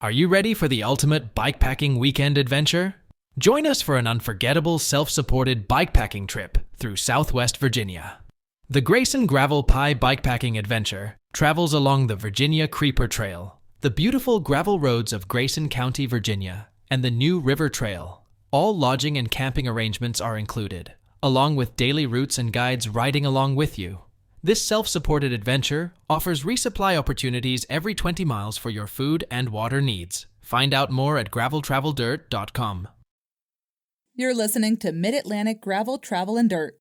Are you ready for the ultimate bikepacking weekend adventure? Join us for an unforgettable self-supported bikepacking trip through Southwest Virginia. The Grayson Gravel Pie Bikepacking Adventure travels along the Virginia Creeper Trail, the beautiful gravel roads of Grayson County, Virginia, and the New River Trail. All lodging and camping arrangements are included, along with daily routes and guides riding along with you. This self-supported adventure offers resupply opportunities every 20 miles for your food and water needs. Find out more at graveltraveldirt.com. You're listening to Mid-Atlantic Gravel, Travel, and Dirt.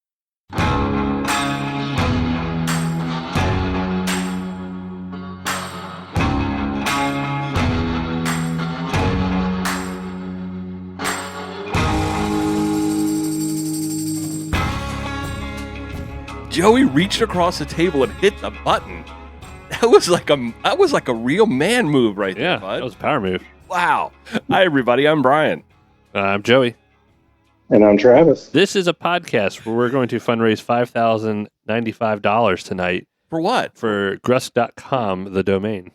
Joey reached across the table and hit the button. That was like a real man move right there, bud. That was a power move. Wow. Hi, everybody. I'm Brian. I'm Joey. And I'm Travis. This is a podcast where we're going to fundraise $5,095 tonight. For what? For GRUSK.com, the domain.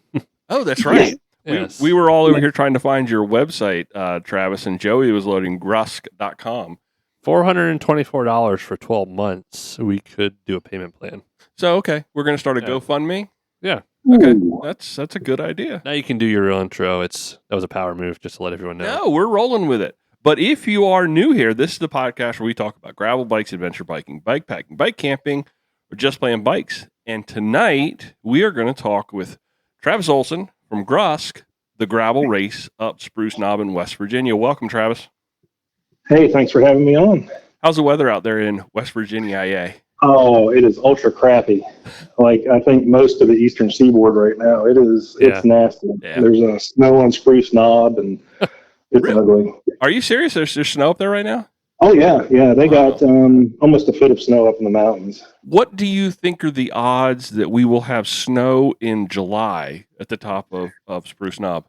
Oh, that's right. Yes. We were all over here trying to find your website, Travis, and Joey was loading GRUSK.com. $424 for 12 months. We could do a payment plan. So, okay, we're going to start a GoFundMe? Yeah. Okay, that's a good idea. Now you can do your real intro. That was a power move, just to let everyone know. No, we're rolling with it. But if you are new here, this is the podcast where we talk about gravel bikes, adventure biking, bikepacking, bike camping, or just playing bikes. And tonight, we are going to talk with Travis Olson from GRUSK, the gravel race up Spruce Knob in West Virginia. Welcome, Travis. Hey, thanks for having me on. How's the weather out there in West Virginia, IA? Oh, it is ultra crappy. Like, I think most of the eastern seaboard right now, it's nasty. Yeah. There's snow on Spruce Knob, and it's Really? ugly. Are you serious? There's snow up there right now? Oh, yeah. They got almost a foot of snow up in the mountains. What do you think are the odds that we will have snow in July at the top of Spruce Knob?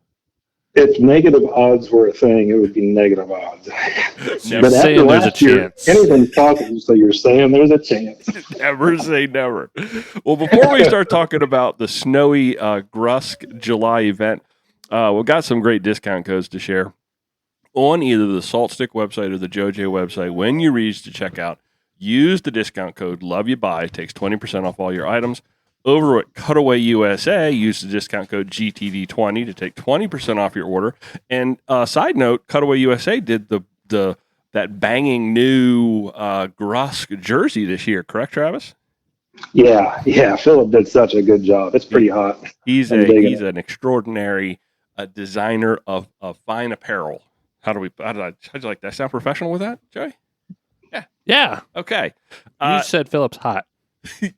If negative odds were a thing, it would be negative odds. Never saying there's a chance. Anything's possible, so you're saying there's a chance. Never say never. Well, before we start talking about the snowy GRUSK July event, we've got some great discount codes to share on either the Salt Stick website or the JoJ website. When you reach to checkout, use the discount code LOVEYOUBUY. It takes 20% off all your items. Over at Cutaway USA, use the discount code GTD20 to take 20% off your order. And side note, Cutaway USA did that banging new GRUSK jersey this year, correct, Travis? Yeah. Philip did such a good job. It's pretty hot. He's an extraordinary designer of fine apparel. How do you like that? Sound professional with that, Joey? Yeah. Okay. You said Philip's hot.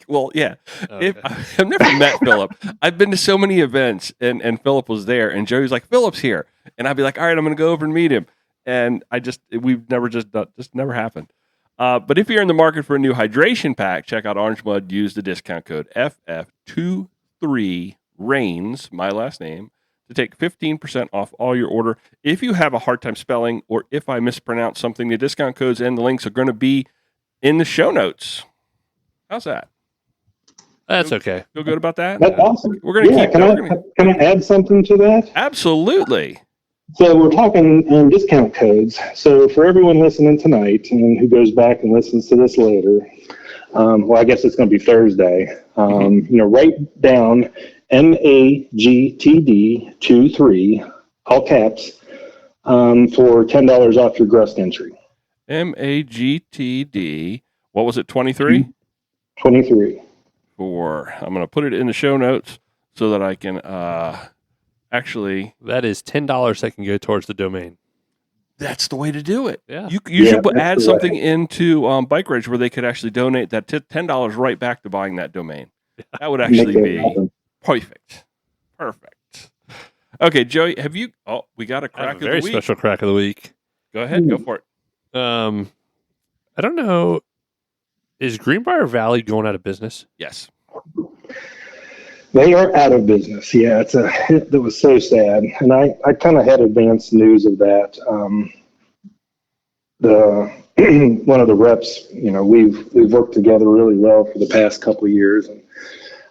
Well, yeah. Okay. I've never met Philip. I've been to so many events, and Philip was there, and Joey's like, Philip's here. And I'd be like, all right, I'm going to go over and meet him. And we've never just never happened. But if you're in the market for a new hydration pack, check out Orange Mud. Use the discount code FF23RAINS, my last name, to take 15% off all your order. If you have a hard time spelling, or if I mispronounce something, the discount codes and the links are going to be in the show notes. How's that? That's okay. Feel good about that? That's awesome. We're going to keep going. Can I add something to that? Absolutely. So we're talking discount codes. So for everyone listening tonight and who goes back and listens to this later, I guess it's going to be Thursday. Write down MAGTD23, all caps, for $10 off your GRUSK entry. MAGTD. What was it? 23. 23. I'm going to put it in the show notes so that I can actually. That is $10 that can go towards the domain. That's the way to do it. Yeah. You should add something into Bike Rage where they could actually donate that $10 right back to buying that domain. That would actually be perfect. Okay, Joey, have you? Oh, we got a crack of the week. Very special crack of the week. Go ahead, go for it. I don't know. Is Greenbrier Valley going out of business? Yes. They are out of business. Yeah, that was so sad. And I kind of had advanced news of that. One of the reps, we've worked together really well for the past couple of years. And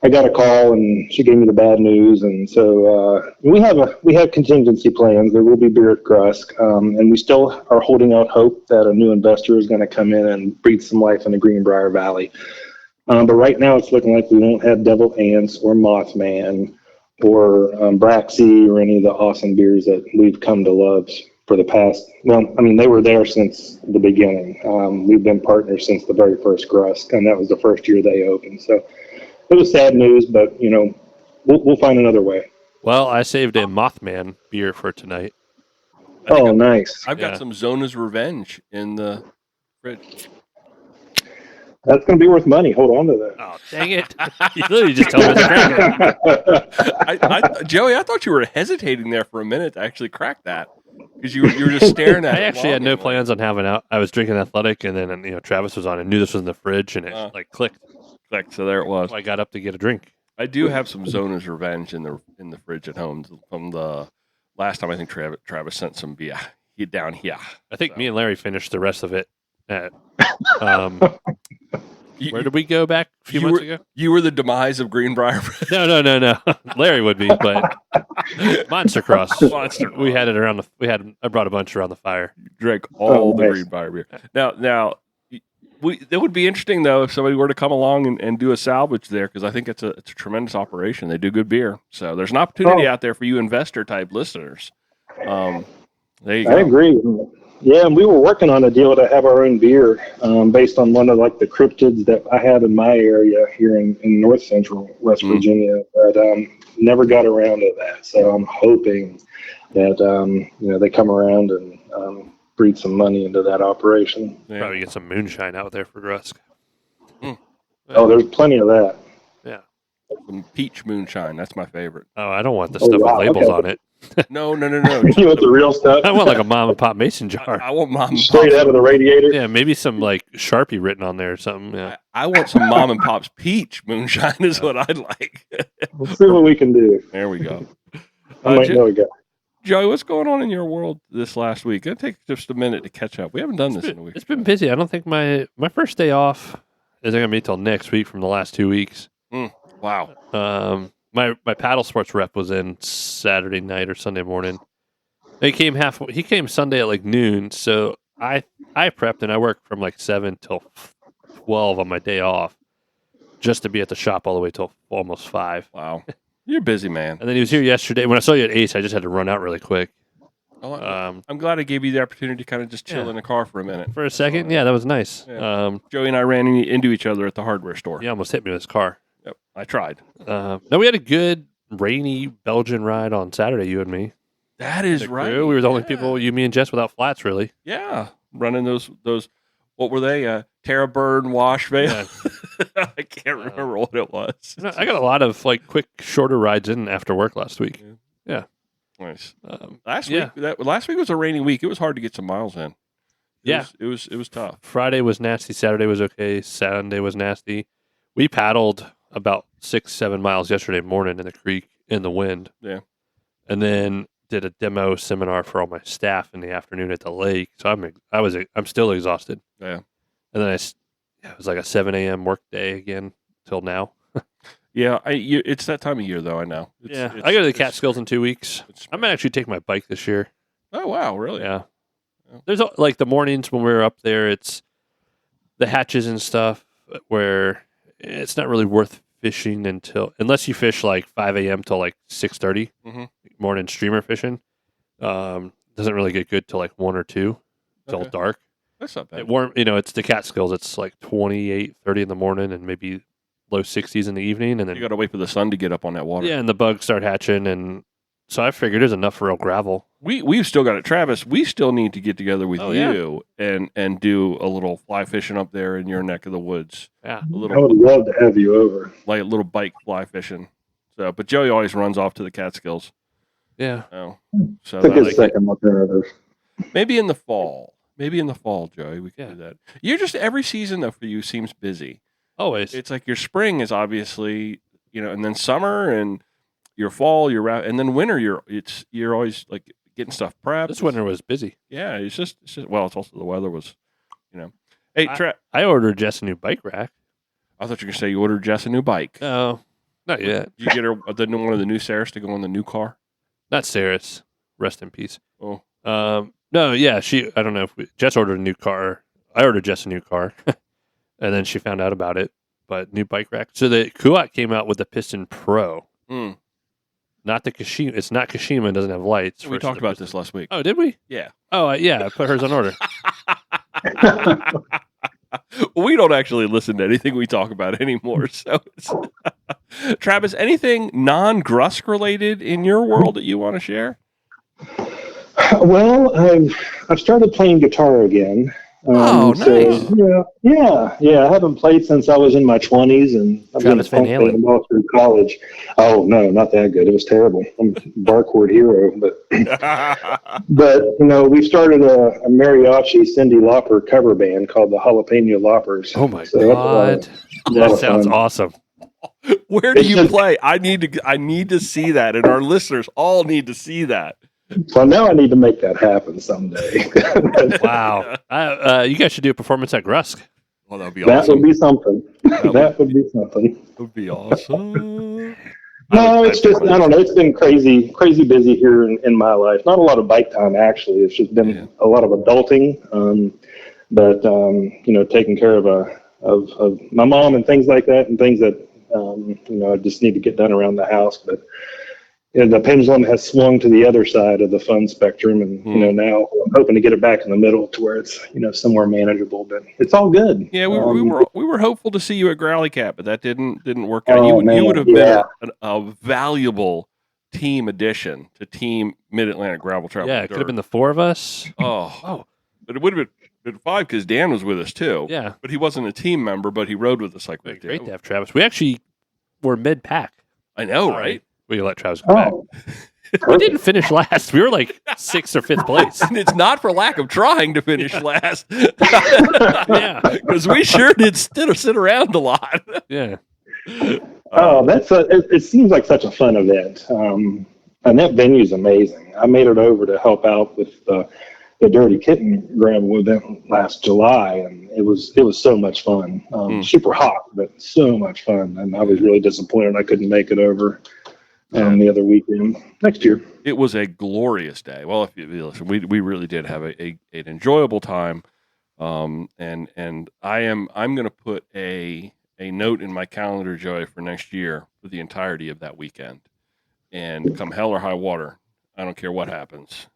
I got a call and she gave me the bad news, and so we have contingency plans. There will be beer at GRUSK, and we still are holding out hope that a new investor is going to come in and breathe some life in the Greenbrier Valley. But right now, it's looking like we won't have Devil Ants or Mothman or Braxy or any of the awesome beers that we've come to love for the past. Well, I mean, they were there since the beginning. We've been partners since the very first GRUSK, and that was the first year they opened. So it was sad news, but we'll find another way. Well, I saved a Mothman beer for tonight. Oh, nice. I've got some Zona's Revenge in the fridge. That's going to be worth money. Hold on to that. Oh, dang it. You literally just told me to crack it. Joey, I thought you were hesitating there for a minute to actually crack that because you were just staring at it. I actually had no plans on having out. I was drinking Athletic, and then Travis was on and knew this was in the fridge, and it clicked. So there it was. So I got up to get a drink. I do have some Zona's Revenge in the fridge at home from the last time I think Travis sent some beer down here. I think me and Larry finished the rest of it at where did we go back a few months ago? You were the demise of Greenbrier. No. Larry would be, but Monster Cross. We had it around I brought a bunch around the fire. You drank all the Greenbrier beer. Now it would be interesting though if somebody were to come along and do a salvage there, because I think it's a tremendous operation. They do good beer, so there's an opportunity out there for you investor type listeners. There you go. I agree. Yeah, and we were working on a deal to have our own beer based on one of the cryptids that I have in my area here in North Central West Virginia, but never got around to that. So I'm hoping that they come around and breathe some money into that operation. Yeah. Probably get some moonshine out there for GRUSK. Oh, there's plenty of that. Yeah. Some peach moonshine. That's my favorite. Oh, I don't want the stuff with labels on it. No. You want the real stuff? I want like a mom and pop mason jar. I want mom and straight out of the radiator. Yeah, maybe some Sharpie written on there or something. Yeah. I want some mom and pop's peach moonshine is what I'd like. We'll see what we can do. There we go. I might know a guy. Joey, what's going on in your world this last week? It'll take just a minute to catch up. We haven't done this in a week. It's been busy. I don't think my first day off isn't going to be till next week from the last 2 weeks. Wow. My paddle sports rep was in Saturday night or Sunday morning. He came Sunday at noon, so I prepped and I worked from 7 till 12 on my day off just to be at the shop all the way till almost 5. Wow. You're busy, man. And then he was here yesterday. When I saw you at Ace, I just had to run out really quick. I'm glad I gave you the opportunity to kind of just chill in the car for a minute. For a second? Yeah, that was nice. Yeah. Joey and I ran into each other at the hardware store. He almost hit me with his car. Yep, I tried. No, we had a good rainy Belgian ride on Saturday, you and me. That is right. We were the only people, you, me, and Jess, without flats, really. Yeah, running those. What were they? Terra Burn Wash Veil. Yeah. I can't remember what it was. I got a lot of quick, shorter rides in after work last week. Yeah. Nice. Last week was a rainy week. It was hard to get some miles in. It was tough. Friday was nasty. Saturday was okay. Sunday was nasty. We paddled about 6-7 miles yesterday morning in the creek in the wind. Yeah. And then did a demo seminar for all my staff in the afternoon at the lake. So I'm still exhausted. Yeah. And then it was like a 7 a.m. work day again till now. Yeah, it's that time of year though. I know. I go to the Catskills in 2 weeks. I might actually take my bike this year. Oh wow, really? Yeah. There's the mornings when we're up there. It's the hatches and stuff where it's not really worth fishing unless you fish 5 a.m. till 6:30 morning streamer fishing. Doesn't really get good till 1 or 2 till dark. That's not bad. It's the Catskills. It's 28, 30 in the morning and maybe low 60s in the evening, and then you got to wait for the sun to get up on that water. Yeah, and the bugs start hatching, and so I figured there's enough real gravel. We've still got it, Travis. We still need to get together with you and do a little fly fishing up there in your neck of the woods. Yeah, I would love to have you over, like a little bike fly fishing. So, but Joey always runs off to the Catskills. Yeah. So took a second alternative. Maybe in the fall, Joey, we can do that. You're just every season though for you seems busy. Always. It's like your spring is obviously, and then summer and your fall, and then winter. You're always getting stuff prepped. This winter was busy. Yeah, it's just it's also the weather was, Hey, I ordered Jess a new bike rack. I thought you were gonna say you ordered Jess a new bike. Oh, Not yet. Did you get her one of the new Sarahs to go in the new car? Not Sarah's. Rest in peace. Oh, No, yeah, I don't know if Jess ordered a new car. I ordered Jess a new car, and then she found out about it. But new bike rack. So the Kuat came out with the Piston Pro. Not the Kashima. It's not Kashima. It doesn't have lights. we talked about this last week. Oh, did we? Yeah. Oh, yeah. I put hers on order. We don't actually listen to anything we talk about anymore. So, Travis, anything non-GRUSK related in your world that you want to share? Well, I've started playing guitar again. Oh, nice. So, yeah. I haven't played since I was in my 20s, and I've been Travis Van Halen. playing all through college. Oh no, not that good. It was terrible. I'm a barchord hero, but we started a mariachi Cyndi Lauper cover band called the Jalapeno Loppers. Oh my So God, a lot that of sounds fun. awesome. Where do you play? I need to see that, and our listeners all need to see that. So now I need to make that happen someday. Wow. You guys should do a performance at GRUSK. Well, that'd be That awesome. would be something. That would be something. That would be awesome. No, it's just, I don't know. It's been crazy busy here in my life. Not a lot of bike time, actually. It's just been a lot of adulting. But taking care of my mom and things like that, and things that, I just need to get done around the house. But the pendulum has swung to the other side of the fun spectrum. And, now I'm hoping to get it back in the middle to where it's, somewhere manageable, but it's all good. Yeah, we were hopeful to see you at Growly Cat, but that didn't work out. You would have been a valuable team addition to Team Mid-Atlantic Gravel Travel. Yeah, it could have been the four of us. Oh. But it would have been five because Dan was with us too. Yeah. But he wasn't a team member, but he rode with us like we Great did. to have Travis. We actually were mid-pack. I know, right? We let Travis come back. We didn't finish last. We were like 6th or 5th place. And it's not for lack of trying to finish last. Yeah. Because we sure did sit around a lot. Yeah. It seems like such a fun event. And that venue's amazing. I made it over to help out with the Dirty Kitten gravel event last July, and it was so much fun. Super hot, but so much fun. And I was really disappointed I couldn't make it over the other weekend next year. It was a glorious day. Well, if you listen, we really did have an enjoyable time. And I'm going to put a note in my calendar, Joey, for next year for the entirety of that weekend. And come hell or high water, I don't care what happens.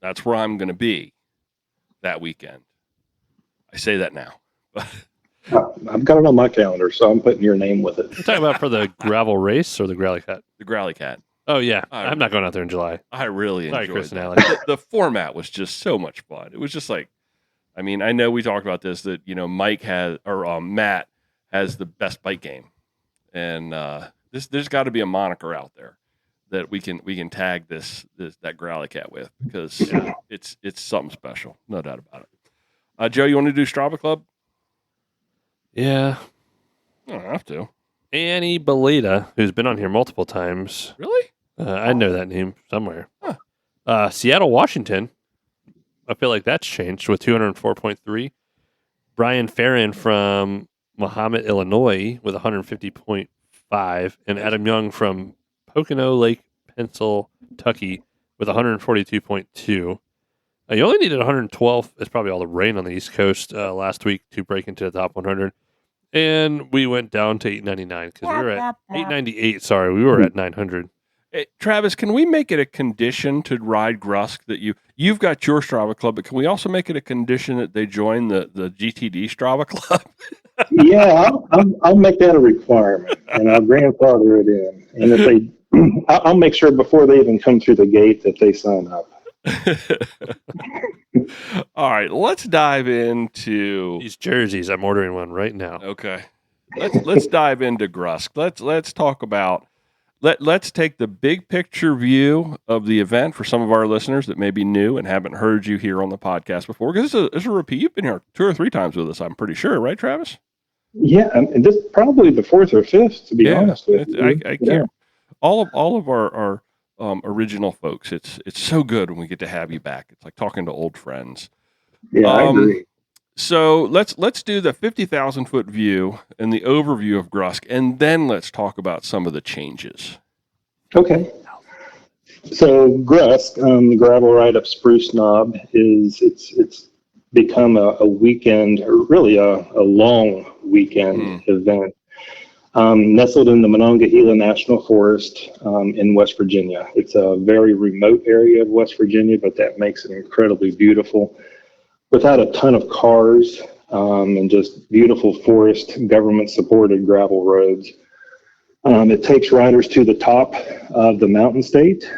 That's where I'm going to be that weekend. I say that now. I've got it on my calendar, so I'm putting your name with it. You're talking about for the gravel race or the Growly Cat? The Growly Cat. Oh, yeah. I'm not going out there in July. I really Sorry, enjoyed Chris and that. Alex. The format was just so much fun. It was just like, I mean, I know we talked about this, that, Matt has the best bike game. And there's got to be a moniker out there that we can tag that Growly Cat with, because it's something special. No doubt about it. Joe, you want to do Strava Club? Yeah. I don't have to. Annie Belita, who's been on here multiple times. Really? I know that name somewhere. Huh. Seattle, Washington. I feel like that's changed with 204.3. Brian Farron from Mahomet, Illinois with 150.5. And Adam Young from Pocono Lake, Pennsylvania with 142.2. You only needed 112. It's probably all the rain on the East Coast last week to break into the top 100. And we went down to 899 because we were at 898. Sorry, we were at 900. Hey, Travis, can we make it a condition to ride GRUSK that you've got your Strava Club, but can we also make it a condition that they join the GTD Strava Club? Yeah, I'll make that a requirement, and I'll grandfather it in. And if they, I'll make sure before they even come through the gate that they sign up. All right, let's dive into These jerseys. I'm ordering one right now. Okay, let's dive into GRUSK. Let's talk about let's take the big picture view of the event for some of our listeners that may be new and haven't heard you here on the podcast before. Because it's a repeat. You've been here 2 or 3 times with us, I'm pretty sure, right, Travis? Yeah, and this is probably the 4th or 5th, to be honest with you. I can't. All of our original folks. It's so good when we get to have you back. It's like talking to old friends. Yeah, I agree. So let's do the 50,000-foot view and the overview of GRUSK, and then let's talk about some of the changes. Okay. So GRUSK, the gravel ride up Spruce Knob, it's become a weekend, or really a long weekend event, nestled in the Monongahela National Forest in West Virginia. It's a very remote area of West Virginia, but that makes it incredibly beautiful. Without a ton of cars and just beautiful forest, government-supported gravel roads. It takes riders to the top of the mountain state,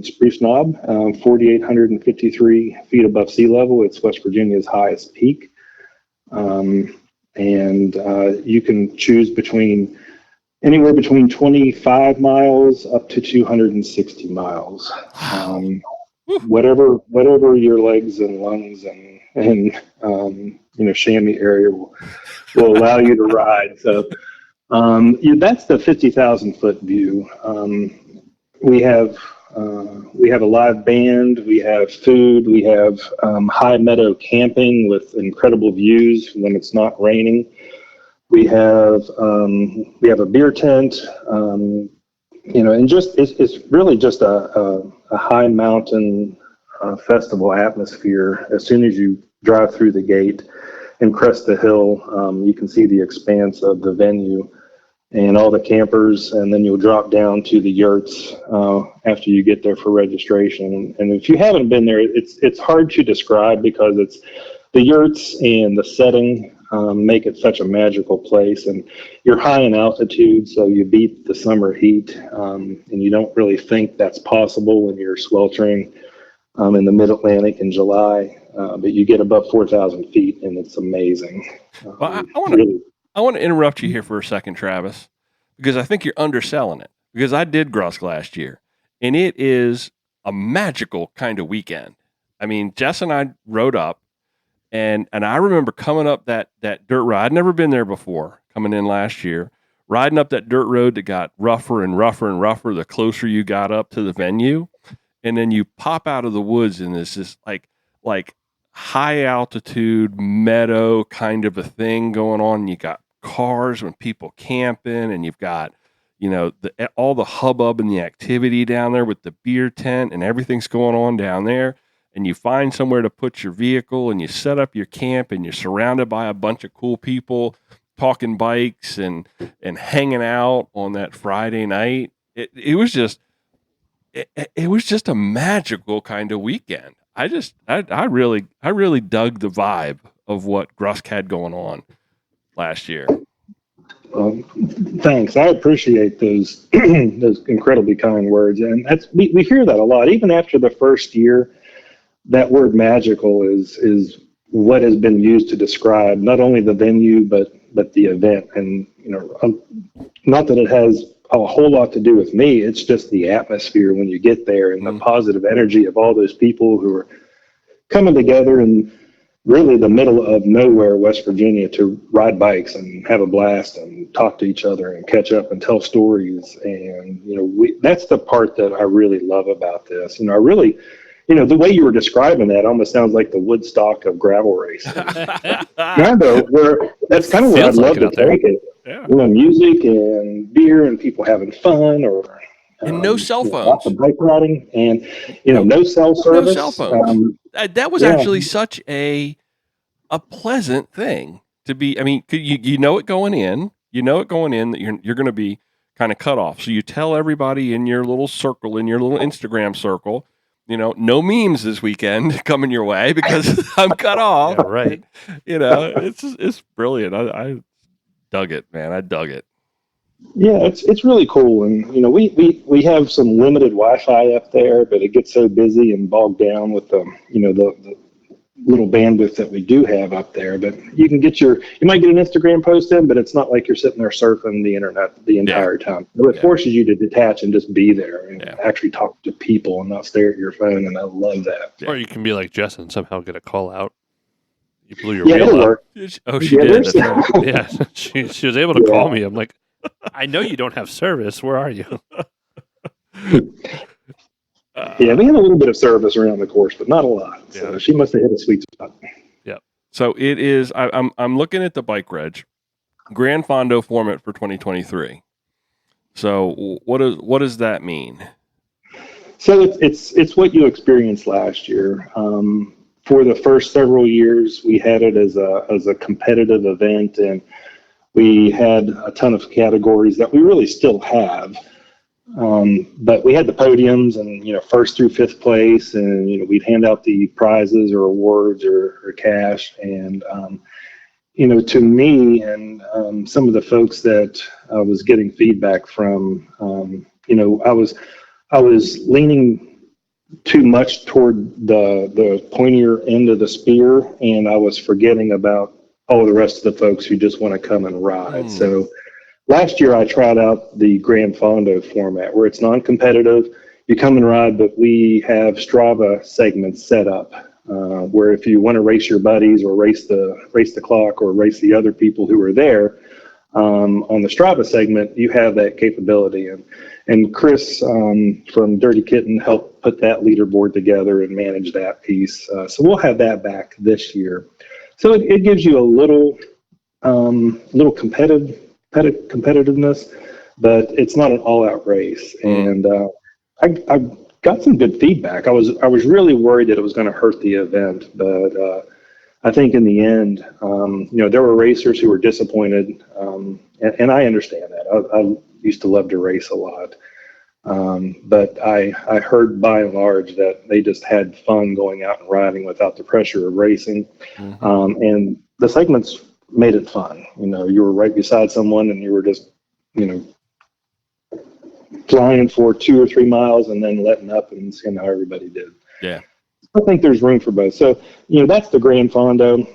Spruce Knob, 4,853 feet above sea level. It's West Virginia's highest peak. And you can choose anywhere between 25 miles up to 260 miles. Whatever your legs and lungs and chamois area will allow you to ride. So that's the 50,000-foot view. We have a live band. We have food. We have high meadow camping with incredible views when it's not raining. We have a beer tent. And it's really just a high mountain festival atmosphere. As soon as you drive through the gate and crest the hill, you can see the expanse of the venue and all the campers, and then you'll drop down to the yurts after you get there for registration. And if you haven't been there, it's hard to describe because it's the yurts and the setting make it such a magical place. And you're high in altitude, so you beat the summer heat, and you don't really think that's possible when you're sweltering in the mid-Atlantic in July. But you get above 4,000 feet, and it's amazing. Well, I want to interrupt you here for a second, Travis, because I think you're underselling it. Because I did GRUSK last year, and it is a magical kind of weekend. I mean, Jess and I rode up, and I remember coming up that dirt road. I'd never been there before, coming in last year, riding up that dirt road that got rougher and rougher and rougher the closer you got up to the venue. And then you pop out of the woods, and it's just like high altitude meadow kind of a thing going on. You got cars and people camping, and you've got, all the hubbub and the activity down there with the beer tent and everything's going on down there. And you find somewhere to put your vehicle and you set up your camp, and you're surrounded by a bunch of cool people talking bikes and hanging out on that Friday night. It was just a magical kind of weekend. I really dug the vibe of what GRUSK had going on last year. Thanks. I appreciate those those incredibly kind words, and we hear that a lot. Even after the first year, that word "magical" is what has been used to describe not only the venue but the event. And not that it has a whole lot to do with me. It's just the atmosphere when you get there and the positive energy of all those people who are coming together in really the middle of nowhere, West Virginia, to ride bikes and have a blast and talk to each other and catch up and tell stories. And, that's the part that I really love about this. The way you were describing that almost sounds like the Woodstock of gravel racing. That's kind of where I'd love to take it. Yeah. Music and beer and people having fun, and no cell phones. Lots of bike riding, and no cell service. No cell phones. That was actually such a pleasant thing to be. I mean, you know it going in. You know it going in that you're going to be kind of cut off. So you tell everybody in your little circle, in your little Instagram circle, no memes this weekend coming your way because I'm cut off. Yeah, right. It's brilliant. I dug it, man. I dug it. Yeah, it's really cool. And, we have some limited Wi-Fi up there, but it gets so busy and bogged down with the little bandwidth that we do have up there. But you might get an Instagram post in, but it's not like you're sitting there surfing the internet the entire time. So it forces you to detach and just be there and actually talk to people and not stare at your phone. And I love that. Or you can be like Jess and somehow get a call out. You blew your reel up. Work. Oh, she did. That's right. Yeah, she was able to call me. I'm like, I know you don't have service. Where are you? We had a little bit of service around the course, but not a lot. So she must have hit a sweet spot. Yeah. So it is. I'm looking at the bike reg, Grand Fondo format for 2023. So what does that mean? So it's what you experienced last year. For the first several years, we had it as a competitive event, and we had a ton of categories that we really still have. But we had the podiums and, first through fifth place, and, we'd hand out the prizes or awards or cash. And, to me and some of the folks that I was getting feedback from, I was leaning too much toward the pointier end of the spear, and I was forgetting about all the rest of the folks who just want to come and ride. So last year I tried out the Grand Fondo format where it's non-competitive. You come and ride, but we have Strava segments set up where if you want to race your buddies or race the clock or race the other people who are there on the Strava segment, you have that capability. And Chris from Dirty Kitten helped put that leaderboard together and manage that piece. So we'll have that back this year. So it gives you a little competitiveness, but it's not an all-out race. And I got some good feedback. I was really worried that it was going to hurt the event, but I think in the end, there were racers who were disappointed, and I understand that. I used to love to race a lot, but I heard by and large that they just had fun going out and riding without the pressure of racing, and the segments made it fun. You were right beside someone, and you were just, flying for 2 or 3 miles and then letting up and seeing how everybody did. Yeah. I think there's room for both. So, that's the Grand Fondo.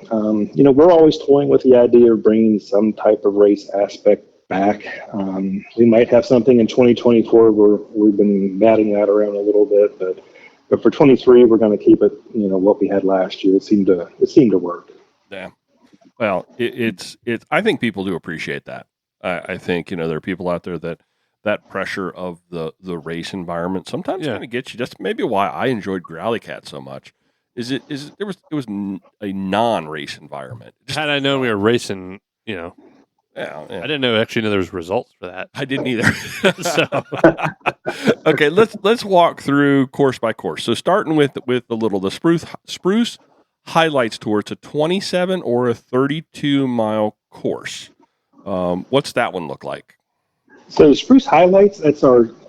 We're always toying with the idea of bringing some type of race aspect back. We might have something in 2024 where we've been batting that around a little bit, but for 23, we're going to keep it, what we had last year. It seemed to work. Yeah. Well, it's. I think people do appreciate that. I think, there are people out there that pressure of the race environment sometimes kind of gets you. That's maybe why I enjoyed Growly Cat so much. It was a non-race environment. Had I known we were racing, Yeah. I didn't know there was results for that. I didn't either. Okay, let's walk through course by course. So starting with the Spruce Highlights Tour. It's a 27 or a 32 mile course. What's that one look like? So the Spruce Highlights, that's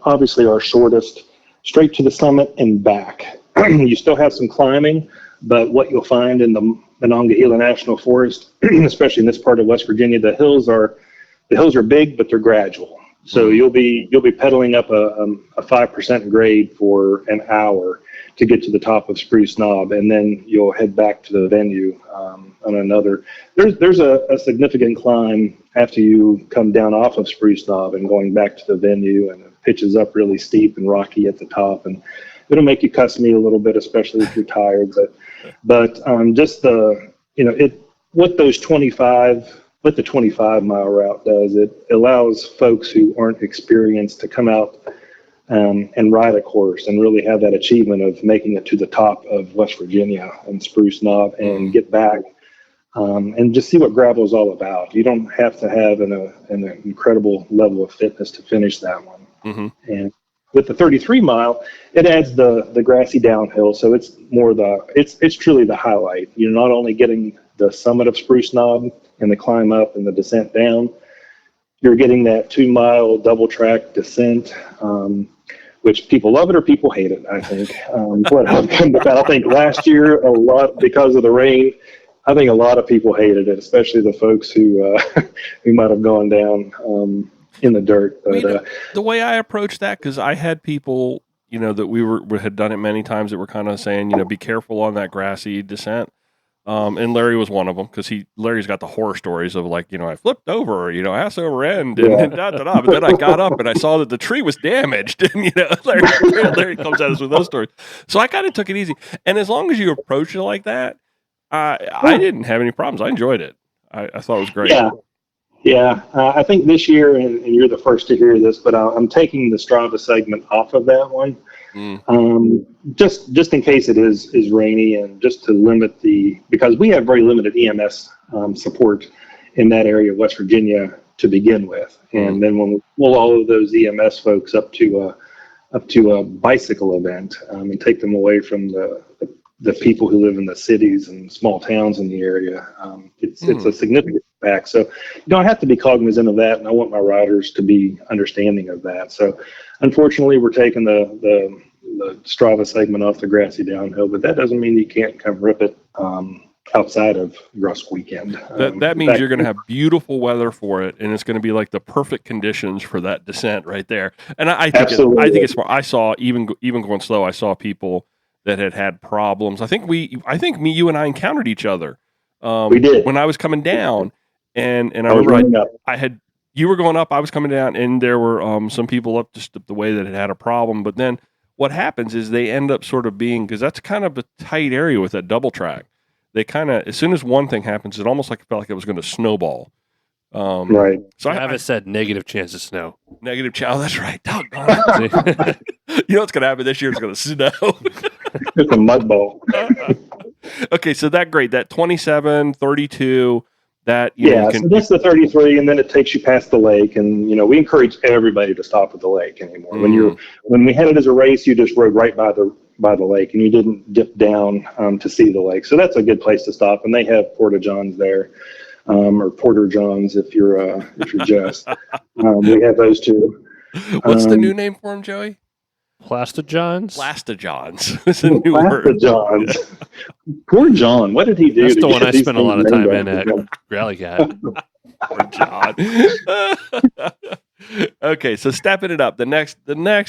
obviously our shortest, straight to the summit and back. You still have some climbing, but what you'll find in the Monongahela National Forest, especially in this part of West Virginia, the hills are big, but they're gradual. So you'll be pedaling up a 5% grade for an hour to get to the top of Spruce Knob, and then you'll head back to the venue on another. There's a significant climb after you come down off of Spruce Knob and going back to the venue, and it pitches up really steep and rocky at the top, and it'll make you cuss me a little bit, especially if you're tired. But just what the 25 mile route does, it allows folks who aren't experienced to come out and ride a course and really have that achievement of making it to the top of West Virginia and Spruce Knob and get back and just see what gravel is all about. You don't have to have an incredible level of fitness to finish that one. And with the 33 mile, it adds the grassy downhill, so it's more it's truly the highlight. You're not only getting the summit of Spruce Knob and the climb up and the descent down, you're getting that 2 mile double track descent, which people love it or people hate it, I think. What I've come to find, I think last year, a lot because of the rain, I think a lot of people hated it, especially the folks who might have gone down in the dirt. But the way I approached that, because I had people, that had done it many times that were kind of saying, be careful on that grassy descent. And Larry was one of them, because Larry's got the horror stories of I flipped over, ass over end, and da-da-da. But then I got up and I saw that the tree was damaged, and Larry comes at us with those stories. So I kind of took it easy, and as long as you approach it like that, I didn't have any problems. I enjoyed it. I thought it was great. Yeah. I think this year, and you're the first to hear this, but I'm taking the Strava segment off of that one. just in case it is rainy, and just to limit because we have very limited EMS support in that area of West Virginia to begin with, and then when we'll all of those EMS folks up to a bicycle event and take them away from the people who live in the cities and small towns in the area. It's a significant impact. So, I have to be cognizant of that, and I want my riders to be understanding of that. So, unfortunately, we're taking the Strava segment off the grassy downhill, but that doesn't mean you can't come rip it outside of GRUSK weekend. That means you're going to have beautiful weather for it, and it's going to be like the perfect conditions for that descent right there. And I think it's smart. I saw even going slow, I saw people that had problems. I think you and I encountered each other. We did when I was coming down, and I remember you were going up, I was coming down, and there were some people up just the way that had a problem. But then what happens is they end up sort of being, because that's kind of a tight area with that double track. They kind of, as soon as one thing happens, it almost felt like it was going to snowball. Right. So Travis said negative chance of snow. Negative chance. Oh, that's right. Doggone it. You know what's going to happen this year? It's going to snow. It's a mud ball. Okay, so that 27, 32, so that's the 33, and then it takes you past the lake, and we encourage everybody to stop at the lake anymore. When we had it as a race, you just rode right by the lake, and you didn't dip down to see the lake. So that's a good place to stop, and they have porta johns there, or porter johns if you're just. We have those too. What's the new name for them, Joey? Plastogens? Plastogens. It's a new word. Plastogens. Poor John. What did he do? That's the one I spent a lot of time in at Rally Cat. Poor John. Okay, so stepping it up. The next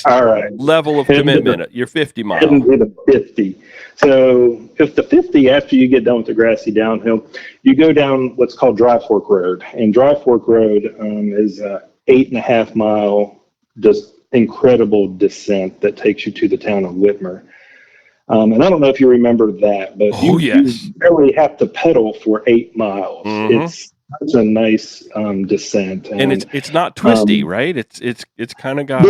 all right, level of commitment, your 50 miles. Heading to the 50. So if the 50, after you get done with the grassy downhill, you go down what's called Dry Fork Road. And Dry Fork Road is a 8.5 mile, just incredible descent that takes you to the town of Whitmer. And I don't know if you remember that, but you really have to pedal for 8 miles. It's a nice descent, and it's not twisty, right? It's kind of got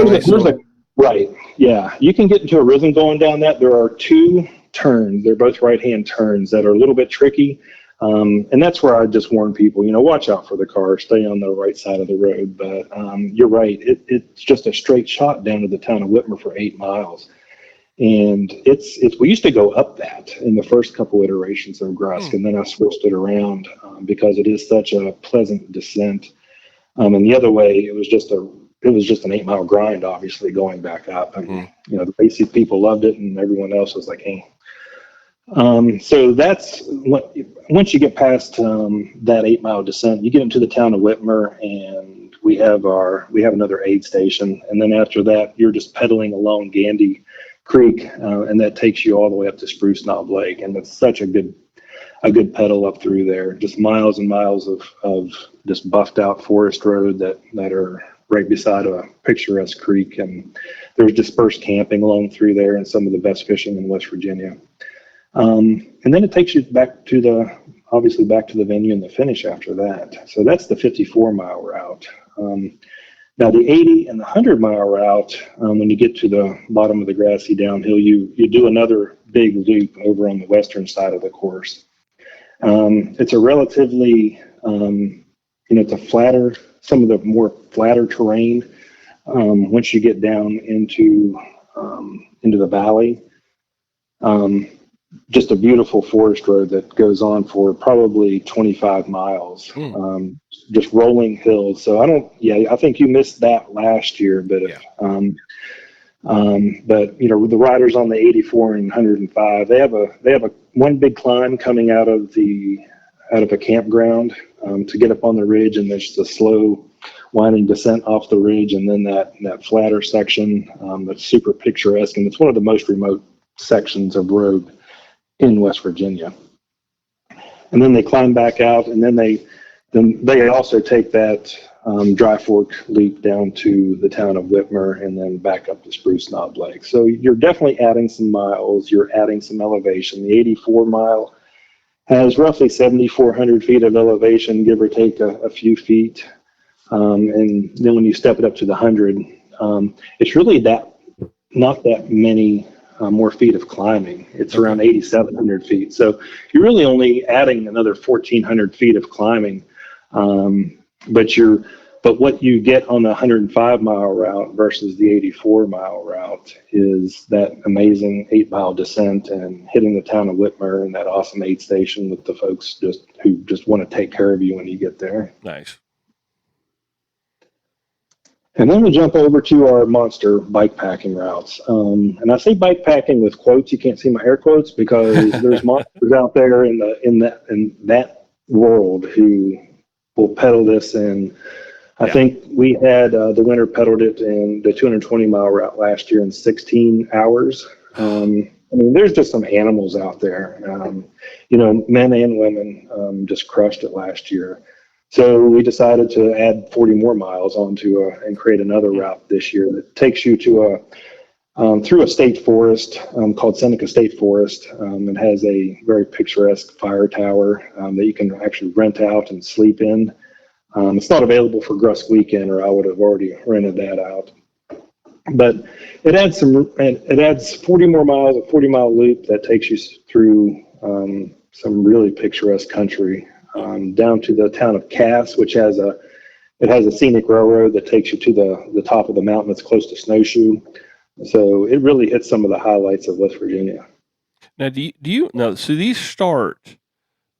right. Yeah, you can get into a rhythm going down that. There are 2 turns. They're both right-hand turns that are a little bit tricky. And that's where I just warn people, watch out for the car, stay on the right side of the road. But you're right. It's just a straight shot down to the town of Whitmer for 8 miles. And we used to go up that in the first couple iterations of GRUSK, and then I switched it around because it is such a pleasant descent. And the other way, it was just an 8 mile grind, obviously, going back up. And, the basic people loved it, and everyone else was like, hey. So that's once you get past that 8 mile descent, you get into the town of Whitmer, and we have another aid station. And then after that, you're just pedaling along Gandy Creek, and that takes you all the way up to Spruce Knob Lake. And it's such a good pedal up through there, just miles and miles of just buffed out forest road that are right beside a picturesque creek. And there's dispersed camping along through there and some of the best fishing in West Virginia. And then it takes you back to the venue and the finish after that. So that's the 54 mile route. Now the 80 and the 100 mile route, when you get to the bottom of the grassy downhill, you do another big loop over on the western side of the course. It's a relatively, it's a flatter, some of the more flatter terrain. Once you get down into the valley, just a beautiful forest road that goes on for probably 25 miles, just rolling hills. So I think you missed that last year, but the riders on the 84 and 105, they have a one big climb coming out of a campground to get up on the ridge, and there's the slow winding descent off the ridge, and then that flatter section that's super picturesque, and it's one of the most remote sections of road in West Virginia. And then they climb back out, and then they also take that Dry Fork loop down to the town of Whitmer, and then back up to Spruce Knob Lake. So you're definitely adding some miles, you're adding some elevation. The 84 mile has roughly 7,400 feet of elevation, give or take a few feet. And then when you step it up to the 100, it's really not that many more feet of climbing. It's around 8,700 feet. So you're really only adding another 1,400 feet of climbing. But what you get on the 105-mile route versus the 84-mile route is that amazing 8-mile descent and hitting the town of Whitmer and that awesome aid station with the folks who just want to take care of you when you get there. Nice. And then we'll jump over to our monster bike packing routes. And I say bike packing with quotes. You can't see my air quotes because there's monsters out there in that world who will pedal this. And I think we had the winter pedaled it in the 220-mile route last year in 16 hours. I mean, there's just some animals out there. Men and women just crushed it last year. So we decided to add 40 more miles onto and create another route this year that takes you to through a state forest called Seneca State Forest. It has a very picturesque fire tower that you can actually rent out and sleep in. It's not available for GRUSK weekend, or I would have already rented that out. But it adds 40 more miles, a 40-mile loop that takes you through some really picturesque country. Down to the town of Cass, which has a scenic railroad that takes you to the top of the mountain that's close to Snowshoe. So it really hits some of the highlights of West Virginia. Now, do you know? So these start,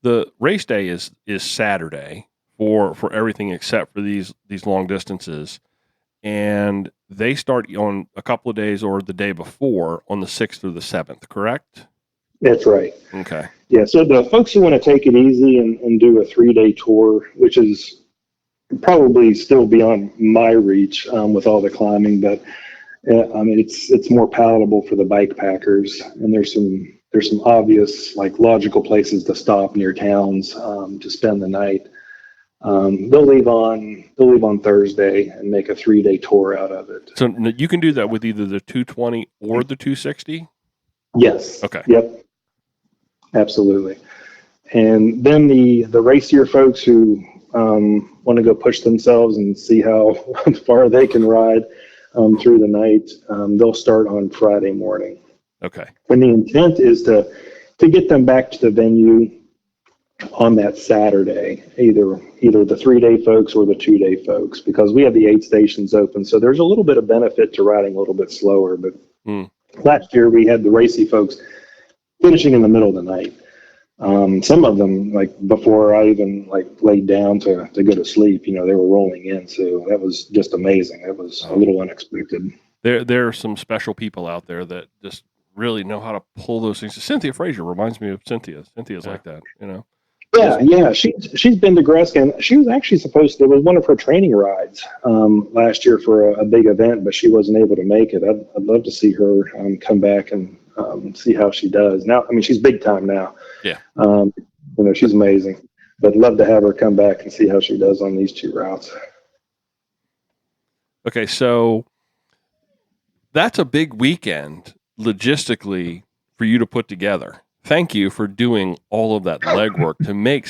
the race day is Saturday for everything except for these long distances, and they start on a couple of days or the day before on the 6th or the 7th, correct? That's right. Okay. Yeah, so the folks who want to take it easy and do a 3-day tour, which is probably still beyond my reach with all the climbing, but I mean it's more palatable for the bike packers, and there's some obvious logical places to stop near towns to spend the night. They'll leave on Thursday and make a 3-day tour out of it. So you can do that with either the 220 or the 260? Yes. Okay. Yep. Absolutely. And then the racier folks who want to go push themselves and see how far they can ride through the night, they'll start on Friday morning. Okay. And the intent is to get them back to the venue on that Saturday, either the 3-day folks or the 2-day folks, because we have the aid stations open. So there's a little bit of benefit to riding a little bit slower. But last year we had the racy folks finishing in the middle of the night. Some of them, before I even laid down to go to sleep, they were rolling in. So that was just amazing. That was a little unexpected. There are some special people out there that just really know how to pull those things. Cynthia Frazier reminds me of Cynthia. Cynthia's like that, Yeah. She's been to GRUSK, and she was actually supposed to. It was one of her training rides last year for a big event, but she wasn't able to make it. I'd love to see her come back and see how she does. Now, I mean, she's big time now. Yeah. She's amazing. But love to have her come back and see how she does on these 2 routes. Okay, so that's a big weekend logistically for you to put together. Thank you for doing all of that legwork to make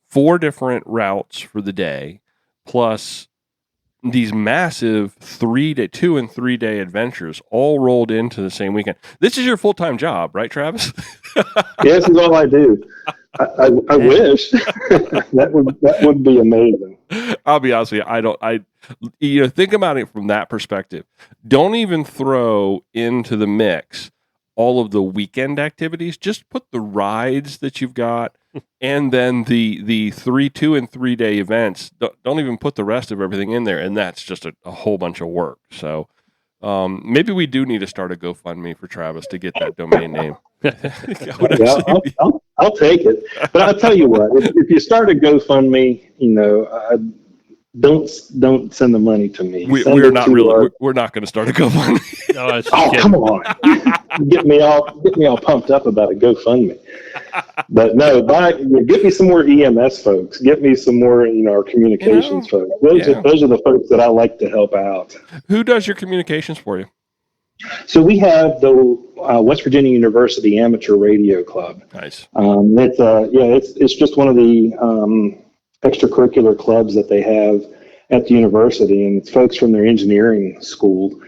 4 different routes for the day, plus these massive 2 and 3 day adventures all rolled into the same weekend. This is your full-time job, right, Travis? Yes, this is all I do. I wish that would be amazing. I'll be honest with you. Think about it from that perspective. Don't even throw into the mix all of the weekend activities. Just put the rides that you've got, and then the 2 and 3 day events. Don't even put the rest of everything in there, and that's just a whole bunch of work. So maybe we do need to start a GoFundMe for Travis to get that domain name. I'll take it. But I'll tell you what, if you start a GoFundMe, don't send the money to me. We're not going to start a GoFundMe. No, come on, get me all pumped up about a GoFundMe. But no, get me some more EMS folks. Get me some more, our communications folks. Those are the folks that I like to help out. Who does your communications for you? So we have the West Virginia University Amateur Radio Club. Nice. It's just one of the extracurricular clubs that they have at the university, and it's folks from their engineering school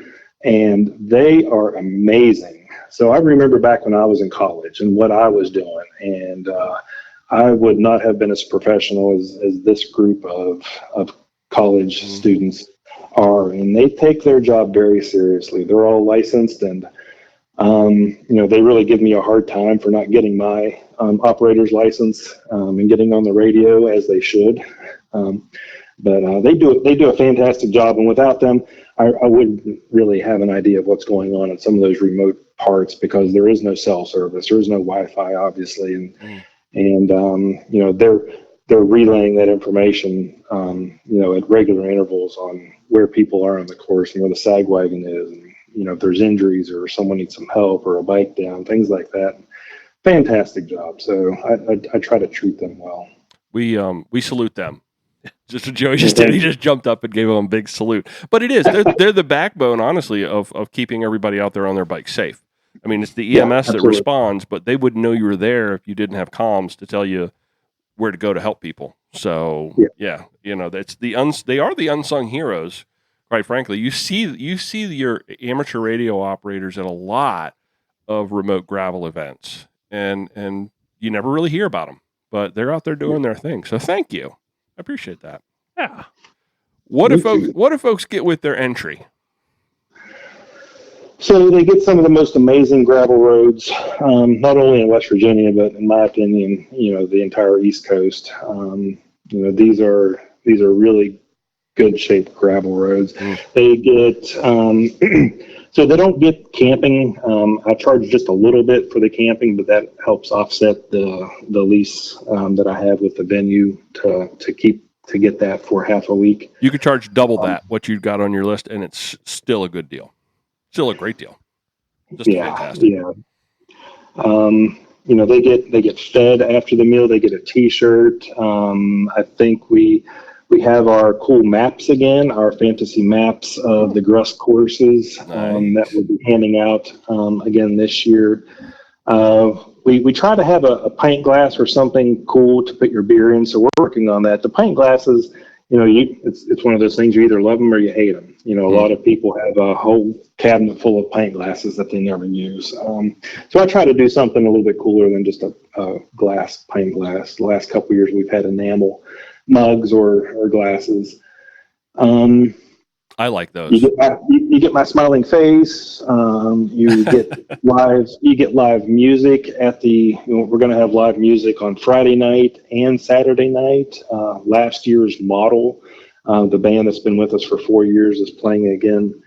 and they are amazing. So I remember back when I was in college and what I was doing, and I would not have been as professional as this group of college students are, and they take their job very seriously. They're all licensed, and they really give me a hard time for not getting my operator's license and getting on the radio as they should. But they do a fantastic job, and without them, I wouldn't really have an idea of what's going on in some of those remote parts, because there is no cell service, there is no Wi-Fi, obviously, and they're relaying that information, at regular intervals on where people are on the course and where the sag wagon is, and if there's injuries or someone needs some help or a bike down, things like that. Fantastic job. So I try to treat them well. We salute them. Just what Joey just did. He just jumped up and gave them a big salute. But it is. They're the backbone, honestly, of keeping everybody out there on their bikes safe. I mean, it's the EMS that responds, but they wouldn't know you were there if you didn't have comms to tell you where to go to help people. So, that's they are the unsung heroes, quite frankly. You see your amateur radio operators at a lot of remote gravel events, and you never really hear about them, but they're out there doing their thing. So thank you. I appreciate that. Yeah. What do folks get with their entry? So they get some of the most amazing gravel roads, not only in West Virginia, but in my opinion, the entire East Coast. These are really good shaped gravel roads. They get, so they don't get camping. I charge just a little bit for the camping, but that helps offset the lease that I have with the venue to get that for half a week. You could charge double that, what you've got on your list, and it's still a good deal. Still a great deal. Just fantastic. Yeah. They get fed after the meal. They get a T-shirt. I think we have our cool maps again, our fantasy maps of the GRUSK courses that we'll be handing out again this year. We try to have a pint glass or something cool to put your beer in, so we're working on that. The pint glasses, it's one of those things, you either love them or you hate them. A lot of people have a whole cabinet full of pint glasses that they never use. So I try to do something a little bit cooler than just a pint glass. The last couple of years we've had enamel mugs or glasses. I like those. You get my smiling face. You get live music at we're going to have live music on Friday night and Saturday night. Last year's Model, the band that's been with us for 4 years, is playing again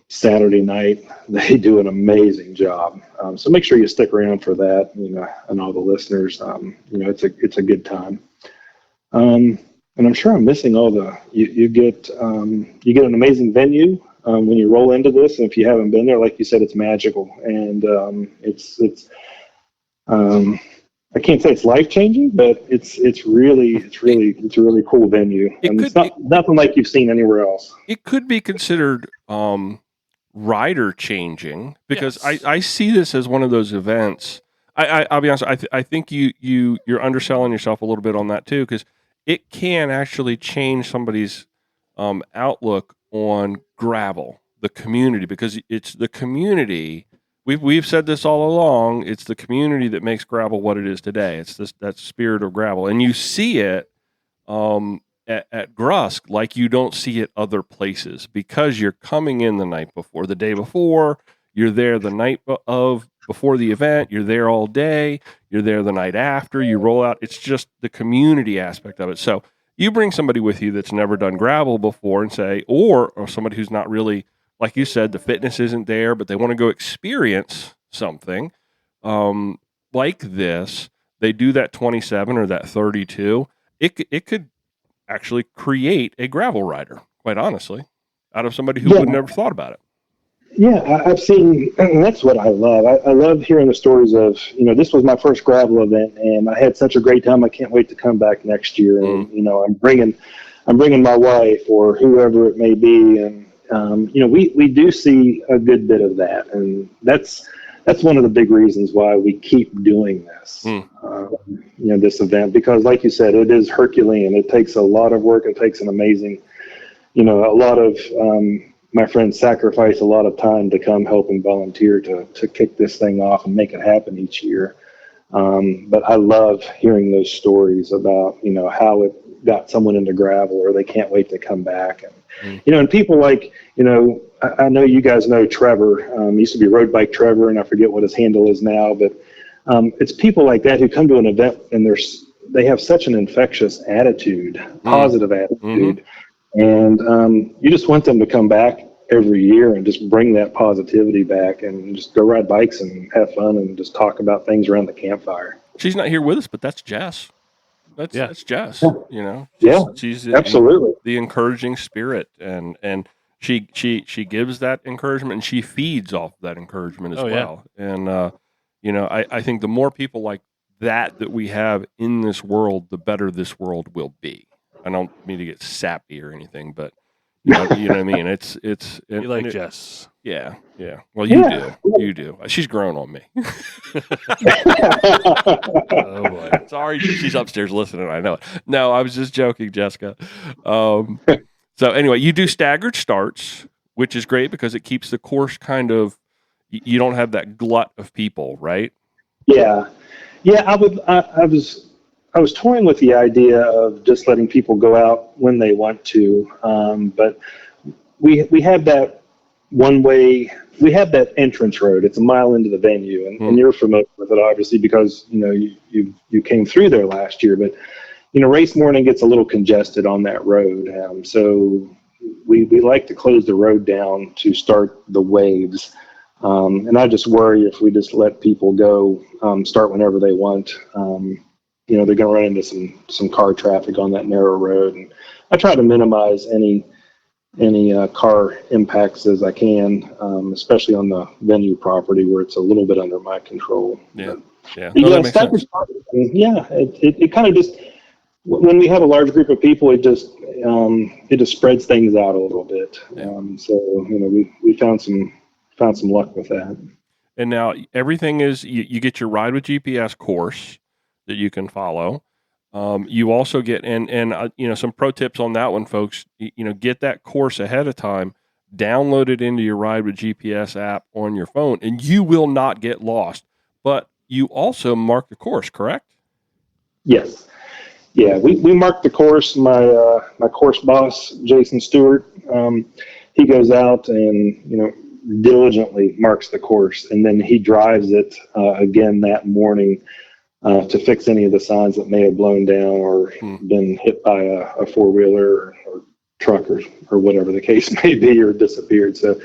Saturday night. They do an amazing job. So make sure you stick around for that, and all the listeners. It's a good time. And I'm sure I'm missing all you get an amazing venue when you roll into this. And if you haven't been there, like you said, it's magical. And it's I can't say it's life changing, but it's a really cool venue. It's nothing like you've seen anywhere else. It could be considered rider changing, because yes. I see this as one of those events. I'll be honest. I think you're underselling yourself a little bit on that too, because it can actually change somebody's outlook on gravel, the community, because it's the community. We've said this all along. It's the community that makes gravel what it is today. It's that spirit of gravel, and you see it at GRUSK like you don't see it other places, because you're coming in the night before, the day before. You're there the night before the event. You're there all day. You're there the night after. You roll out. It's just the community aspect of it. So you bring somebody with you that's never done gravel before, and say, or somebody who's not really, like you said, the fitness isn't there, but they want to go experience something like this. They do that 27 or that 32. It could actually create a gravel rider, quite honestly, out of somebody who would never thought about it. Yeah, I've seen, and that's what I love. I love hearing the stories of, this was my first gravel event, and I had such a great time. I can't wait to come back next year. And I'm bringing my wife or whoever it may be, and we do see a good bit of that, and that's one of the big reasons why we keep doing this. This event, because like you said, it is Herculean. It takes a lot of work. It takes an amazing, a lot of my friends sacrifice a lot of time to come help and volunteer to kick this thing off and make it happen each year. But I love hearing those stories about, how it got someone into gravel, or they can't wait to come back. And, and people like, I know you guys know Trevor, used to be Road Bike Trevor, and I forget what his handle is now, but it's people like that who come to an event and they have such an infectious attitude, positive attitude. And you just want them to come back every year and just bring that positivity back and just go ride bikes and have fun and just talk about things around the campfire. She's not here with us, but that's Jess. That's Jess. She's absolutely the encouraging spirit, and she gives that encouragement, and she feeds off that encouragement as well. And I think the more people like that we have in this world, the better this world will be. I don't mean to get sappy or anything, but you know what I mean. It's you like Jess. Yeah. Well, you do. She's grown on me. Oh boy. Sorry, she's upstairs listening. I know it. No, I was just joking, Jessica. So anyway, you do staggered starts, which is great because it keeps the course kind of. You don't have that glut of people, right? Yeah. I was toying with the idea of just letting people go out when they want to, but we have that one-way. We have that entrance road. It's a mile into the venue, and you're familiar with it, obviously, because you came through there last year. But race morning gets a little congested on that road, so we like to close the road down to start the waves. And I just worry if we just let people go start whenever they want. They're going to run into some car traffic on that narrow road, and I try to minimize any car impacts as I can, especially on the venue property where it's a little bit under my control. That makes sense. It kind of just, when we have a large group of people, it just spreads things out a little bit. So we found some luck with that. And now everything is you get your Ride with GPS course that you can follow. You also get and some pro tips on that one, folks. Get that course ahead of time, download it into your Ride with GPS app on your phone, and you will not get lost. But you also mark the course, correct? Yes. Yeah, we mark the course. My course boss, Jason Stewart, he goes out and diligently marks the course, and then he drives it again that morning to fix any of the signs that may have blown down or been hit by a four-wheeler or truck or whatever the case may be, or disappeared. So,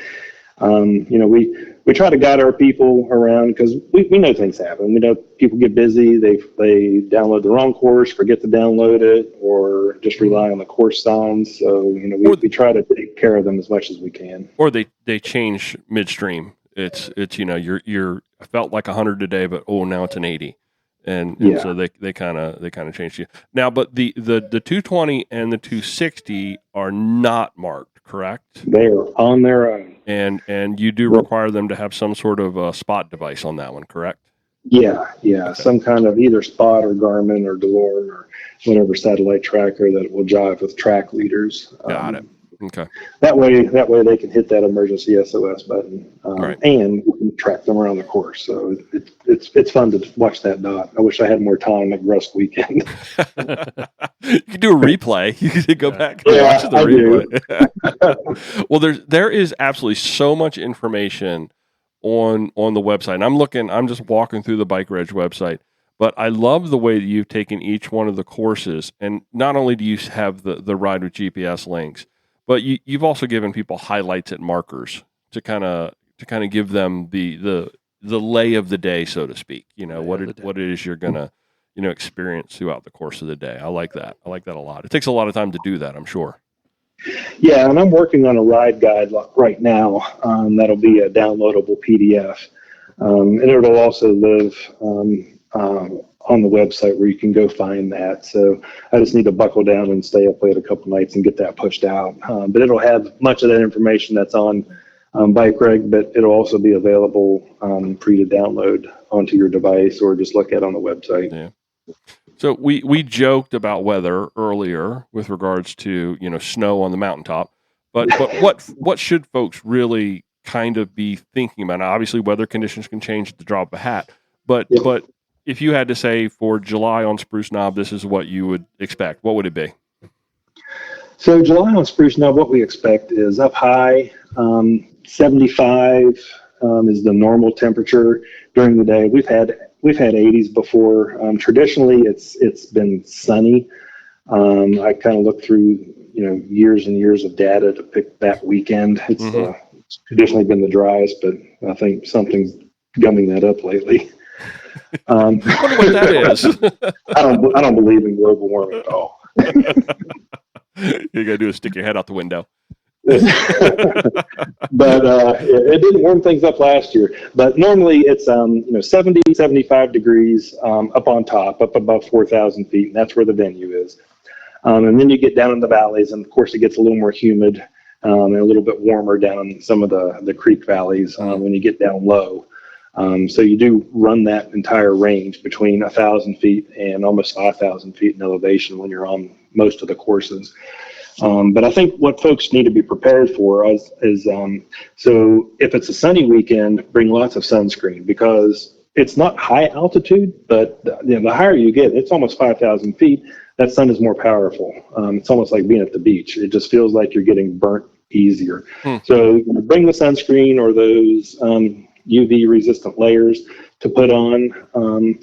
we try to guide our people around because we know things happen. We know people get busy. They download the wrong course, forget to download it, or just rely on the course signs. So, we try to take care of them as much as we can. Or they change midstream. It's you're I felt like 100 today, but now it's an 80. And so they kind of changed you now, but the 220 and the 260 are not marked, correct? They are on their own, and you do require them to have some sort of spot device on that one, correct? Yeah, Okay. Some kind of either Spot or Garmin or DeLorme or whatever satellite tracker that will jive with track leaders. Got it. Okay. That way they can hit that emergency SOS button, Right. and we can track them around the course. So it's fun to watch that dot. I wish I had more time at GRUSK weekend. You can do a replay. You can go back and watch the replay. Well, there is absolutely so much information on the website. And I'm just walking through the Bike Reg website. But I love the way that you've taken each one of the courses, and not only do you have the Ride with GPS links, but you've also given people highlights and markers to kind of give them the lay of the day, so to speak. What it is you're gonna experience throughout the course of the day. I like that. I like that a lot. It takes a lot of time to do that, I'm sure. Yeah, and I'm working on a ride guide right now. That'll be a downloadable PDF, and it'll also live on the website where you can go find that. So I just need to buckle down and stay up late a couple nights and get that pushed out. But it'll have much of that information that's on Bike Reg, but it'll also be available for you to download onto your device or just look at on the website. Yeah. So we joked about weather earlier with regards to snow on the mountaintop, But what should folks really kind of be thinking about? Now, obviously, weather conditions can change at the drop of a hat. But if you had to say for July on Spruce Knob, this is what you would expect, what would it be? So July on Spruce Knob, what we expect is up high, 75 is the normal temperature during the day. We've had 80s before. Traditionally, it's been sunny. I kind of looked through years and years of data to pick that weekend. It's traditionally been the driest, but I think something's gumming that up lately. I wonder what that is. I don't believe in global warming at all. You got to do is stick your head out the window. But it didn't warm things up last year. But normally it's 70, 75 degrees up on top, up above 4,000 feet, and that's where the venue is. And then you get down in the valleys, and of course it gets a little more humid and a little bit warmer down in some of the creek valleys when you get down low. So you do run that entire range between 1,000 feet and almost 5,000 feet in elevation when you're on most of the courses. But I think what folks need to be prepared for is so if it's a sunny weekend, bring lots of sunscreen, because it's not high altitude, but the higher you get, it's almost 5,000 feet. That sun is more powerful. It's almost like being at the beach. It just feels like you're getting burnt easier. So bring the sunscreen or those UV resistant layers to put on.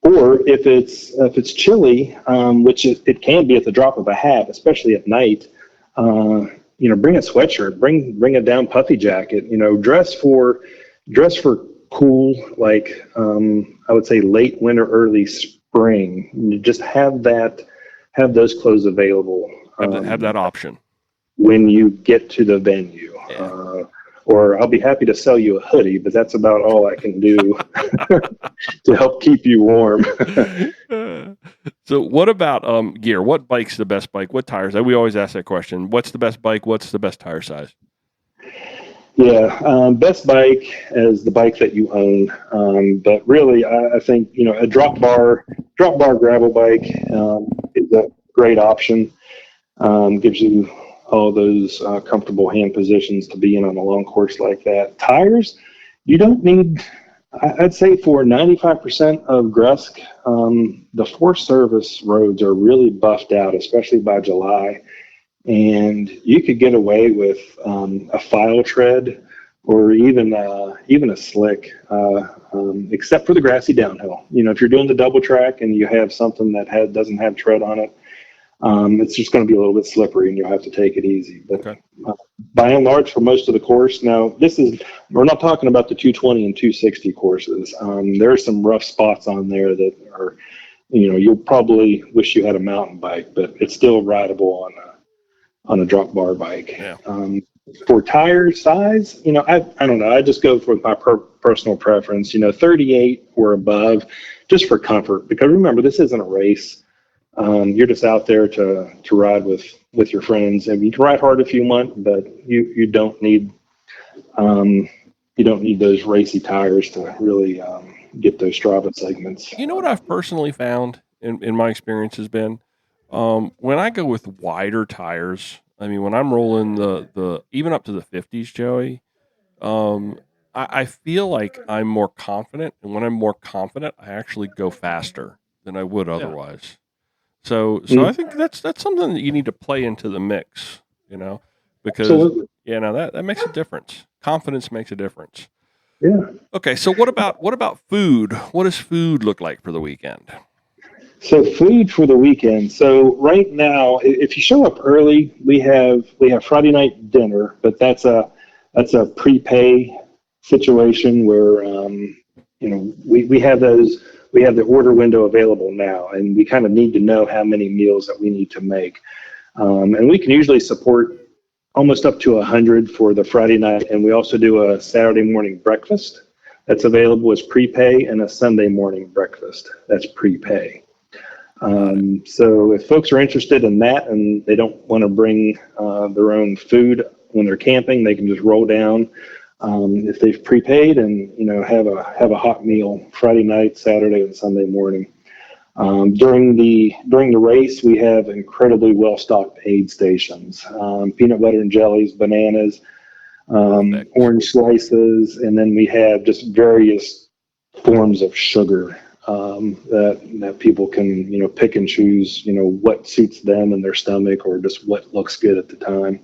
Or if it's chilly, which it can be at the drop of a hat, especially at night, bring a sweatshirt, bring a down puffy jacket. Dress for cool, like I would say late winter, early spring. You just have those clothes available. Have that option when you get to the venue. Yeah. Or I'll be happy to sell you a hoodie, but that's about all I can do to help keep you warm. So what about gear? What bike's the best bike? What tires? We always ask that question. What's the best bike? What's the best tire size? Yeah, best bike is the bike that you own. But really, I think, a drop bar gravel bike is a great option. Gives you all those comfortable hand positions to be in on a long course like that. Tires, you don't need, I'd say for 95% of GRUSK, the Forest Service roads are really buffed out, especially by July. And you could get away with a file tread or even a slick, except for the grassy downhill. If you're doing the double track and you have something that doesn't have tread on it, it's just going to be a little bit slippery and you'll have to take it easy. But okay. By and large, for most of the course, now we're not talking about the 220 and 260 courses. There are some rough spots on there that are, you'll probably wish you had a mountain bike, but it's still rideable on a drop bar bike. Yeah. For tire size, I don't know. I just go for my personal preference, 38 or above, just for comfort. Because remember, this isn't a race. You're just out there to ride with your friends, and you can ride hard if you want, but you don't need those racy tires to really get those Strava segments. You know what I've personally found in my experience has been when I go with wider tires. I mean, when I'm rolling the even up to the 50s, Joey, I feel like I'm more confident, and when I'm more confident, I actually go faster than I would otherwise. Yeah. So I think that's something that you need to play into the mix, because absolutely. That makes a difference. Confidence makes a difference. Yeah. Okay, so what about food? What does food look like for the weekend? So food for the weekend. So right now, if you show up early, we have Friday night dinner, but that's a prepay situation where we have those. We have the order window available now, and we kind of need to know how many meals that we need to make. And we can usually support almost up to 100 for the Friday night, and we also do a Saturday morning breakfast that's available as prepay, and a Sunday morning breakfast that's prepay. So if folks are interested in that and they don't want to bring their own food when they're camping, they can just roll down. If they've prepaid and have a hot meal Friday night, Saturday, and Sunday morning. During the race, we have incredibly well stocked aid stations, peanut butter and jellies, bananas, Perfect. orange slices, and then we have just various forms of sugar that people can pick and choose what suits them and their stomach or just what looks good at the time.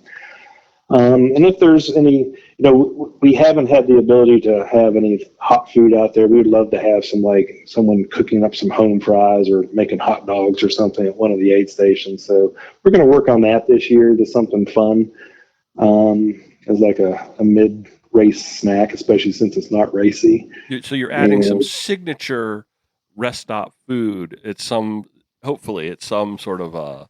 And if there's any, we haven't had the ability to have any hot food out there. We would love to have someone cooking up some home fries or making hot dogs or something at one of the aid stations. So we're going to work on that this year to something fun as like a mid-race snack, especially since it's not racy. So you're adding some signature rest stop food at hopefully at some sort of I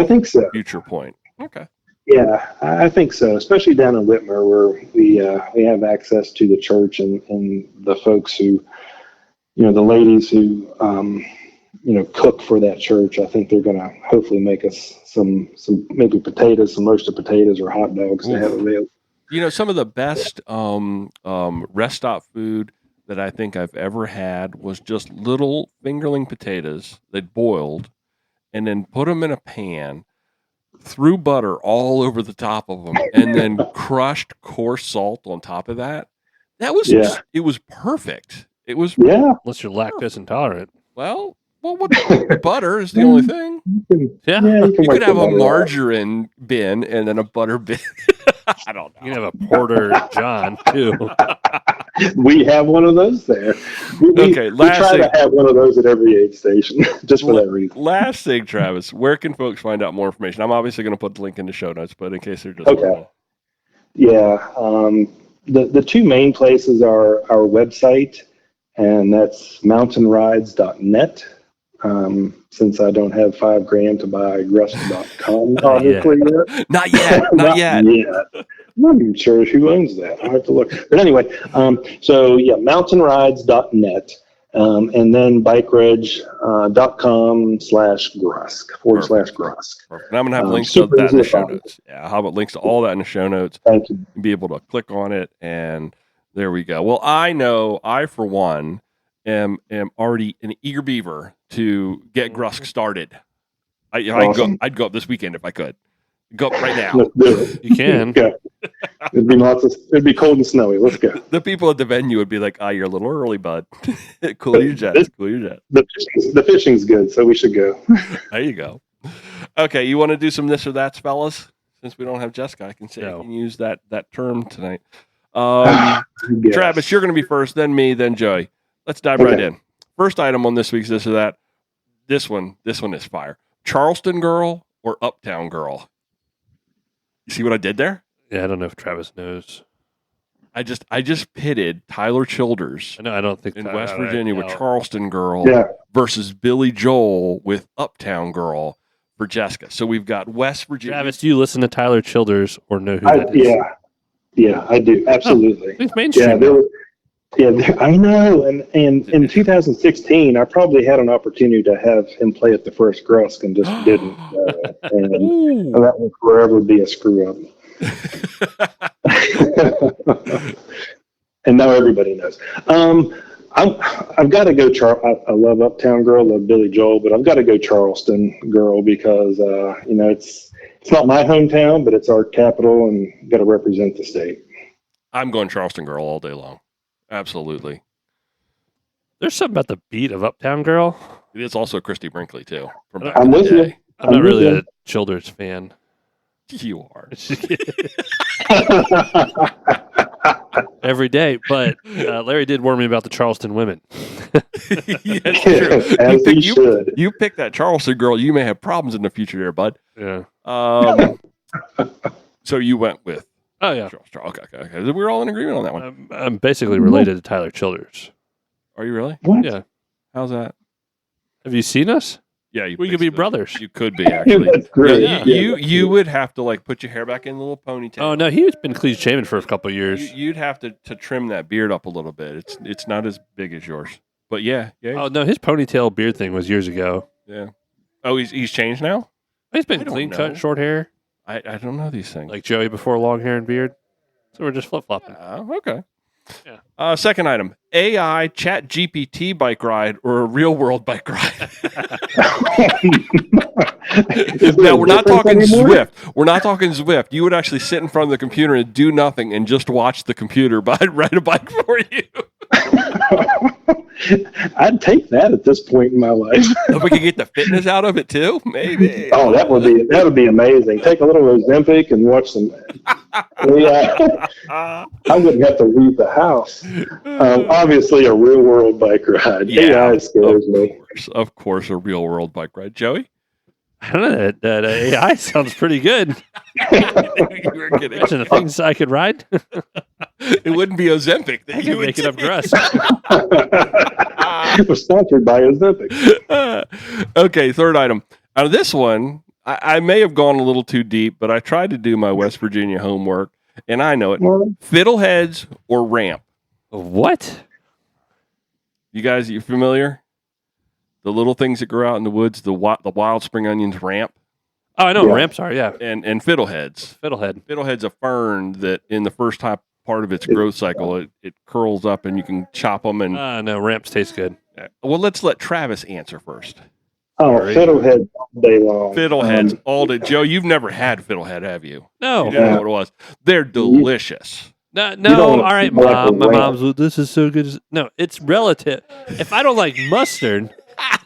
think so. future point. Okay. Yeah, I think so, especially down in Whitmer where we have access to the church and the folks who, the ladies who, cook for that church. I think they're going to hopefully make us some maybe potatoes, some roasted potatoes or hot dogs to have available. Some of the best rest stop food that I think I've ever had was just little fingerling potatoes that boiled and then put them in a pan, threw butter all over the top of them, and then crushed coarse salt on top of that. That was it was perfect. It was Unless you're lactose intolerant. Well, the butter is the only thing. You could have a margarine bin and then a butter bin. I don't know. You can have a Porter John too. We have one of those there. We try to have one of those at every aid station, just for that reason. Last thing, Travis, where can folks find out more information? I'm obviously going to put the link in the show notes, but in case they're just okay. Yeah, the two main places are our website, and that's mountainrides.net. Since I don't have $5,000 to buy GRUSK.com, obviously yet. Not yet. I'm not even sure who owns that. I'll have to look. But anyway, mountainrides.net, and then bikeridge.com/GRUSK. And I'm going to have links to that in the show notes. Yeah, how about links to all that in the show notes? Thank you. And be able to click on it, and there we go. Well, I know I, for one, am already an eager beaver to get GRUSK started. Awesome. I'd go up this weekend if I could. Go up right now. Let's do it. You can. Yeah. It'd be cold and snowy. Let's go. The people at the venue would be like, you're a little early, bud. Cool your jets. The fishing's good, so we should go. There you go. Okay, you want to do some this or that, fellas? Since we don't have Jessica, I can use that term tonight. Travis, you're going to be first, then me, then Joey. Let's dive right in. First item on this week's this or that. This one is fire. Charleston girl or Uptown girl? You see what I did there? Yeah, I don't know if Travis knows. I just pitted Tyler Childers. I know. I don't think in West Virginia with Charleston girl versus Billy Joel with Uptown girl for Jessica. So we've got West Virginia. Travis, do you listen to Tyler Childers or know who that is? Yeah, I do. Absolutely. He's mainstream. I know. And in 2016, I probably had an opportunity to have him play at the first GRUSK and just didn't. And that will forever be a screw up. And now everybody knows. I've got to go. I love Uptown Girl, love Billy Joel, but I've got to go Charleston Girl because it's not my hometown, but it's our capital, and got to represent the state. I'm going Charleston Girl all day long. Absolutely. There's something about the beat of Uptown Girl. It is also Christy Brinkley too. From back I'm in the with day. you. I'm not really a Childers fan. You are. Every day, but Larry did warn me about the Charleston women. Yes, true. As he should. You pick that Charleston Girl, you may have problems in the future there, bud. Yeah. So you went with Oh, yeah. Okay. We're all in agreement on that one. I'm basically related to Tyler Childers. Are you really? What? Yeah. How's that? Have you seen us? Yeah, we could be brothers. You could be, actually. That's great. Yeah, you would have to put your hair back in a little ponytail. Oh, no, he's been clean shaven for a couple of years. You'd have to trim that beard up a little bit. It's not as big as yours. But yeah. Oh, no, his ponytail beard thing was years ago. Yeah. Oh, he's changed now? He's been clean cut, short hair. I don't know these things. Like Joey before long hair and beard. So we're just flip-flopping. Okay. Yeah. Second item, AI chat GPT bike ride or a real world bike ride. Now, we're not talking Zwift. We're not talking Zwift. You would actually sit in front of the computer and do nothing and just watch the computer ride a bike for you. I'd take that at this point in my life. If we could get the fitness out of it too, maybe. Oh, that would be amazing. Take a little Ozempic and watch some. Yeah, I wouldn't have to leave the house. Obviously, a real world bike ride. Yeah, AI scares me. Of course, a real world bike ride. Joey? I don't know. That AI sounds pretty good. You were kidding. Imagine the things I could ride. It wouldn't be Ozempic that I you could would make it up GRUSK. It was sponsored by Ozempic. Okay, third item. Out of this one, I may have gone a little too deep, but I tried to do my West Virginia homework, and I know it. Fiddleheads or ramp? What? You guys, you familiar? The little things that grow out in the woods, the wild spring onions ramp, Oh, I know Yeah. what ramps are. Yeah. and fiddleheads. Fiddlehead. Fiddlehead's a fern that in the first part of its growth cycle, it curls up and you can chop them. And No, ramps taste good. well, let's let Travis answer first. Oh, fiddlehead all day long. Fiddleheads all day. Joe, you've never had fiddlehead, have you? No. You didn't know what it was. They're delicious. No, don't all wanna right, feel like Mom. a My ramp. mom's, well, this is so good. No, it's relative. If I don't like mustard,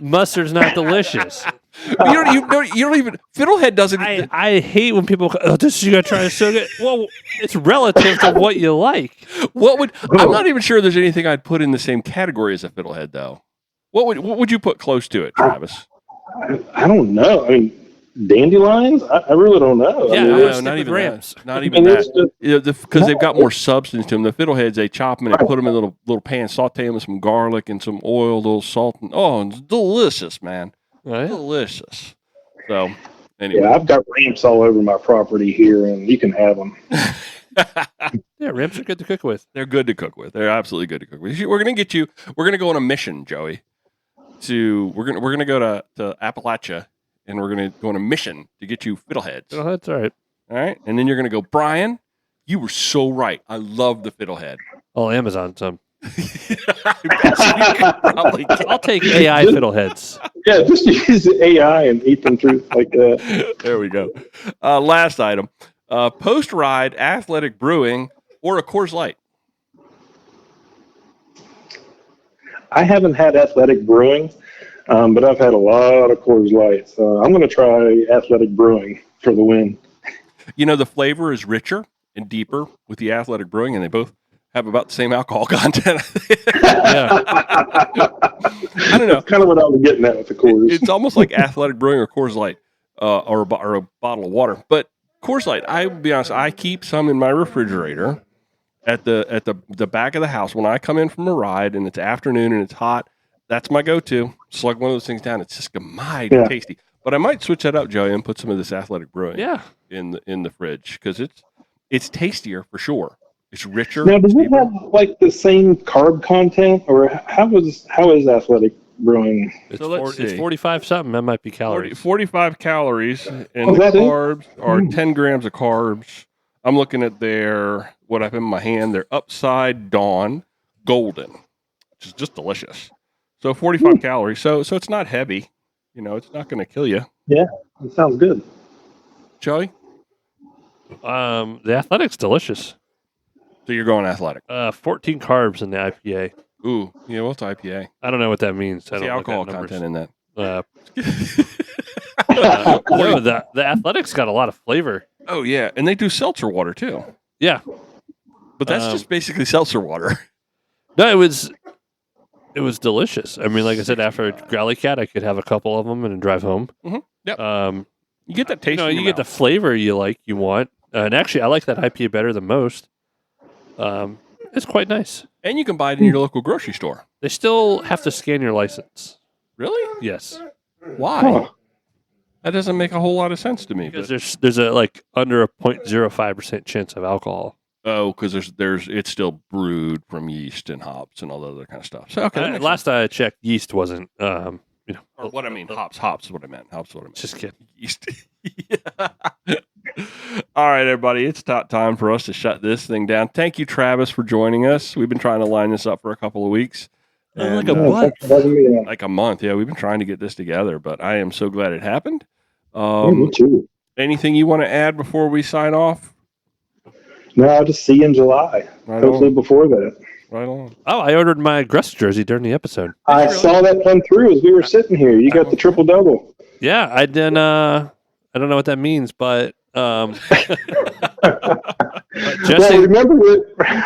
mustard's not delicious. You don't even. Fiddlehead doesn't. I hate when people go, oh, this you gotta try, it's so good. Well, it's relative to what you like. I'm not even sure there's anything I'd put in the same category as a fiddlehead, though. What would you put close to it, Travis? I don't know. I mean, dandelions? I really don't know. Yeah, I mean, I No, would stick not with even ramps. that. Not I even mean, it's that. just- Because they've got more substance to them. The fiddleheads, they chop them and they put them in little pans, saute them with some garlic and some oil, a little salt, and it's delicious, man. Right? Delicious. So, anyway. yeah, I've got ramps all over my property here, and you can have them. Yeah, ramps are good to cook with. They're good to cook with. They're absolutely good to cook with. We're gonna get you. We're gonna go on a mission, Joey. We're gonna go to Appalachia, and we're gonna go on a mission to get you fiddleheads. Oh, that's all right. All right, and then you're gonna go, Brian. You were so right. I love the fiddlehead. Oh, Amazon some. I bet you could probably get- I'll take AI fiddleheads. Yeah, just use the AI and eat them through like that. There we go. Last item: post-ride athletic brewing or a Coors Light. I haven't had athletic brewing, but I've had a lot of Coors Lights. I'm going to try athletic brewing for the win. You know, the flavor is richer and deeper with the athletic brewing, and they both have about the same alcohol content. Yeah. I don't know. That's kind of what I was getting at with the Coors. It's almost like athletic brewing or Coors Light or a bottle of water. But Coors Light, I will be honest, I keep some in my refrigerator at the back of the house when I come in from a ride and it's afternoon and it's hot. That's my go-to. Slug one of those things down. It's just mighty tasty. But I might switch that up, Joey, and put some of this athletic brewing in the fridge because it's tastier for sure. It's richer. Now, does it have like the same carb content, or how is athletic brewing? So let's It's see. 45 something. That might be calories. 45 calories, and Oh, the that is? carbs are 10 grams of carbs. I'm looking at what I have in my hand. They're Upside Dawn Golden, which is just delicious. So 45 calories. So it's not heavy. You know, it's not going to kill you. Yeah, it sounds good. Joey? The Athletic's delicious. So you're going athletic. 14 carbs in the IPA. Ooh, yeah, what's IPA? I don't know what that means. I What's don't the look at alcohol numbers. content in that? No, the Athletic's got a lot of flavor. Oh, yeah. And they do seltzer water, too. Yeah. But that's just basically seltzer water. No, it was delicious. I mean, like I said, after a Growly Cat, I could have a couple of them and drive home. Mm-hmm. Yep. You get that You taste know, in you your get the mouth. flavor you want. And actually, I like that IPA better than most. It's quite nice. And you can buy it in your local grocery store. They still have to scan your license. Really? Yes. Why? Huh. That doesn't make a whole lot of sense to me. Because But, there's a like under a 0.05% chance of alcohol. because it's still brewed from yeast and hops and all the other kind of stuff. So okay, that makes Last I checked, yeast wasn't. sense. Or what I mean, hops is what I meant. Hops is what I meant. Just kidding. Yeast. All right, everybody, it's time for us to shut this thing down. Thank you, Travis, for joining us. We've been trying to line this up for a couple of weeks. Like And, a month. Thanks for having me on. like a month. Yeah, we've been trying to get this together, but I am so glad it happened. Me too. Anything you want to add before we sign off? No, I'll just see you in July. Right Hopefully on. before that. Right on. Oh, I ordered my GRUSK jersey during the episode. I really? saw that come through as we were sitting here. You got the triple double. Yeah, I didn't. I don't know what that means, but Well, Jesse, remember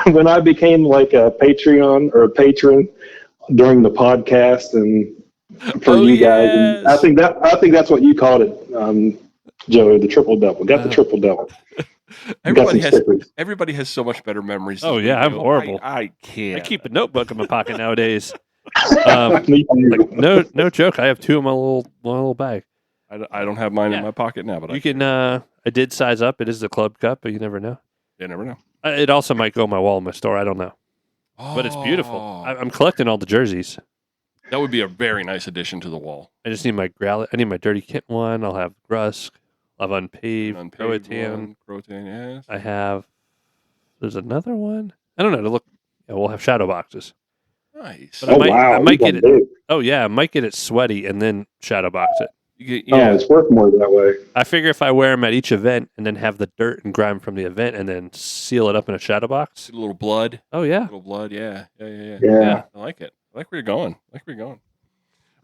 when I became like a Patreon or a patron during the podcast and for you guys? And yes. I think that's what you called it, Joey. The triple double. Got the triple double. Everybody has so much better memories. Oh, than yeah, we I'm do. horrible. I can't. I keep a notebook in my pocket nowadays. Me too. No joke. I have two in my little bag. I don't have mine in Yeah. my pocket now, but You can. I did size up. It is the club cup, but you never know. You never know. It also might go on my wall in my store. I don't know, but it's beautiful. I'm collecting all the jerseys. That would be a very nice addition to the wall. I just need my I need my Dirty Kit one. I'll have GRUSK. I'll have Unpaved. Croatan. Croatan, yes. I have. There's another one. I don't know. To look. Yeah, we'll have shadow boxes. Nice. But I might you get got it. big. Oh yeah, I might get it sweaty and then shadow box it. Yeah. Oh, it's worth more that way. I figure if I wear them at each event and then have the dirt and grime from the event and then seal it up in a shadow box. A little blood. Oh yeah. little blood. Yeah. Yeah. I like it. I like where you're going.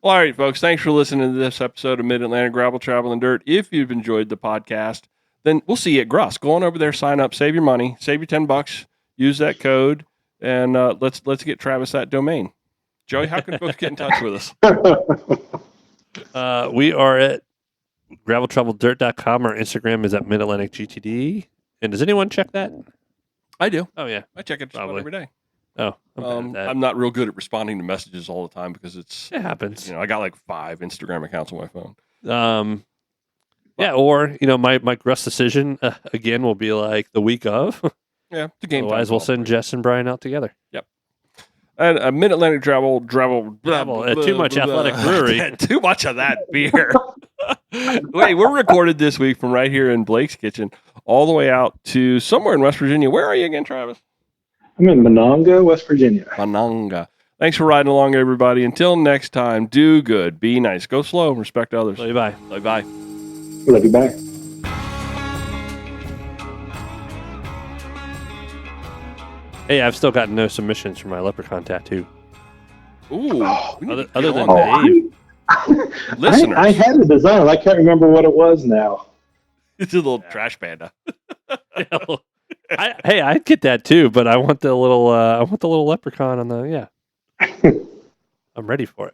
Well, all right, folks. Thanks for listening to this episode of Mid-Atlantic Gravel, Travel, and Dirt. If you've enjoyed the podcast, then we'll see you at GRUSK. Go on over there, sign up, save your money, save your $10, use that code, and let's get Travis that domain. Joey, how can folks get in touch with us? We are at graveltraveldirt.com. Our Instagram is at Mid-Atlantic GTD. And does anyone check that? I do. Oh yeah. I check it just about Probably. every day. Oh, I'm bad at that. I'm not real good at responding to messages all the time because It happens. I got like 5 Instagram accounts on my phone. Yeah, or my GRUSK decision again will be like the week of. Yeah, the game. Otherwise, we'll send Jess and Brian out together. And a Mid-Atlantic travel. Too much athletic brewery. Too much of that beer. Wait, we're recorded this week from right here in Blake's kitchen, all the way out to somewhere in West Virginia. Where are you again, Travis? I'm in Monongah, West Virginia. Monongah. Thanks for riding along, everybody. Until next time, do good, be nice, go slow, respect others. Bye. Bye. Love you, bye. Hey, I've still got no submissions for my leprechaun tattoo. Ooh. Other than Dave. Listeners. I had a design. I can't remember what it was now. It's a little trash panda. I'd get that too, but I want the little leprechaun on the I'm ready for it.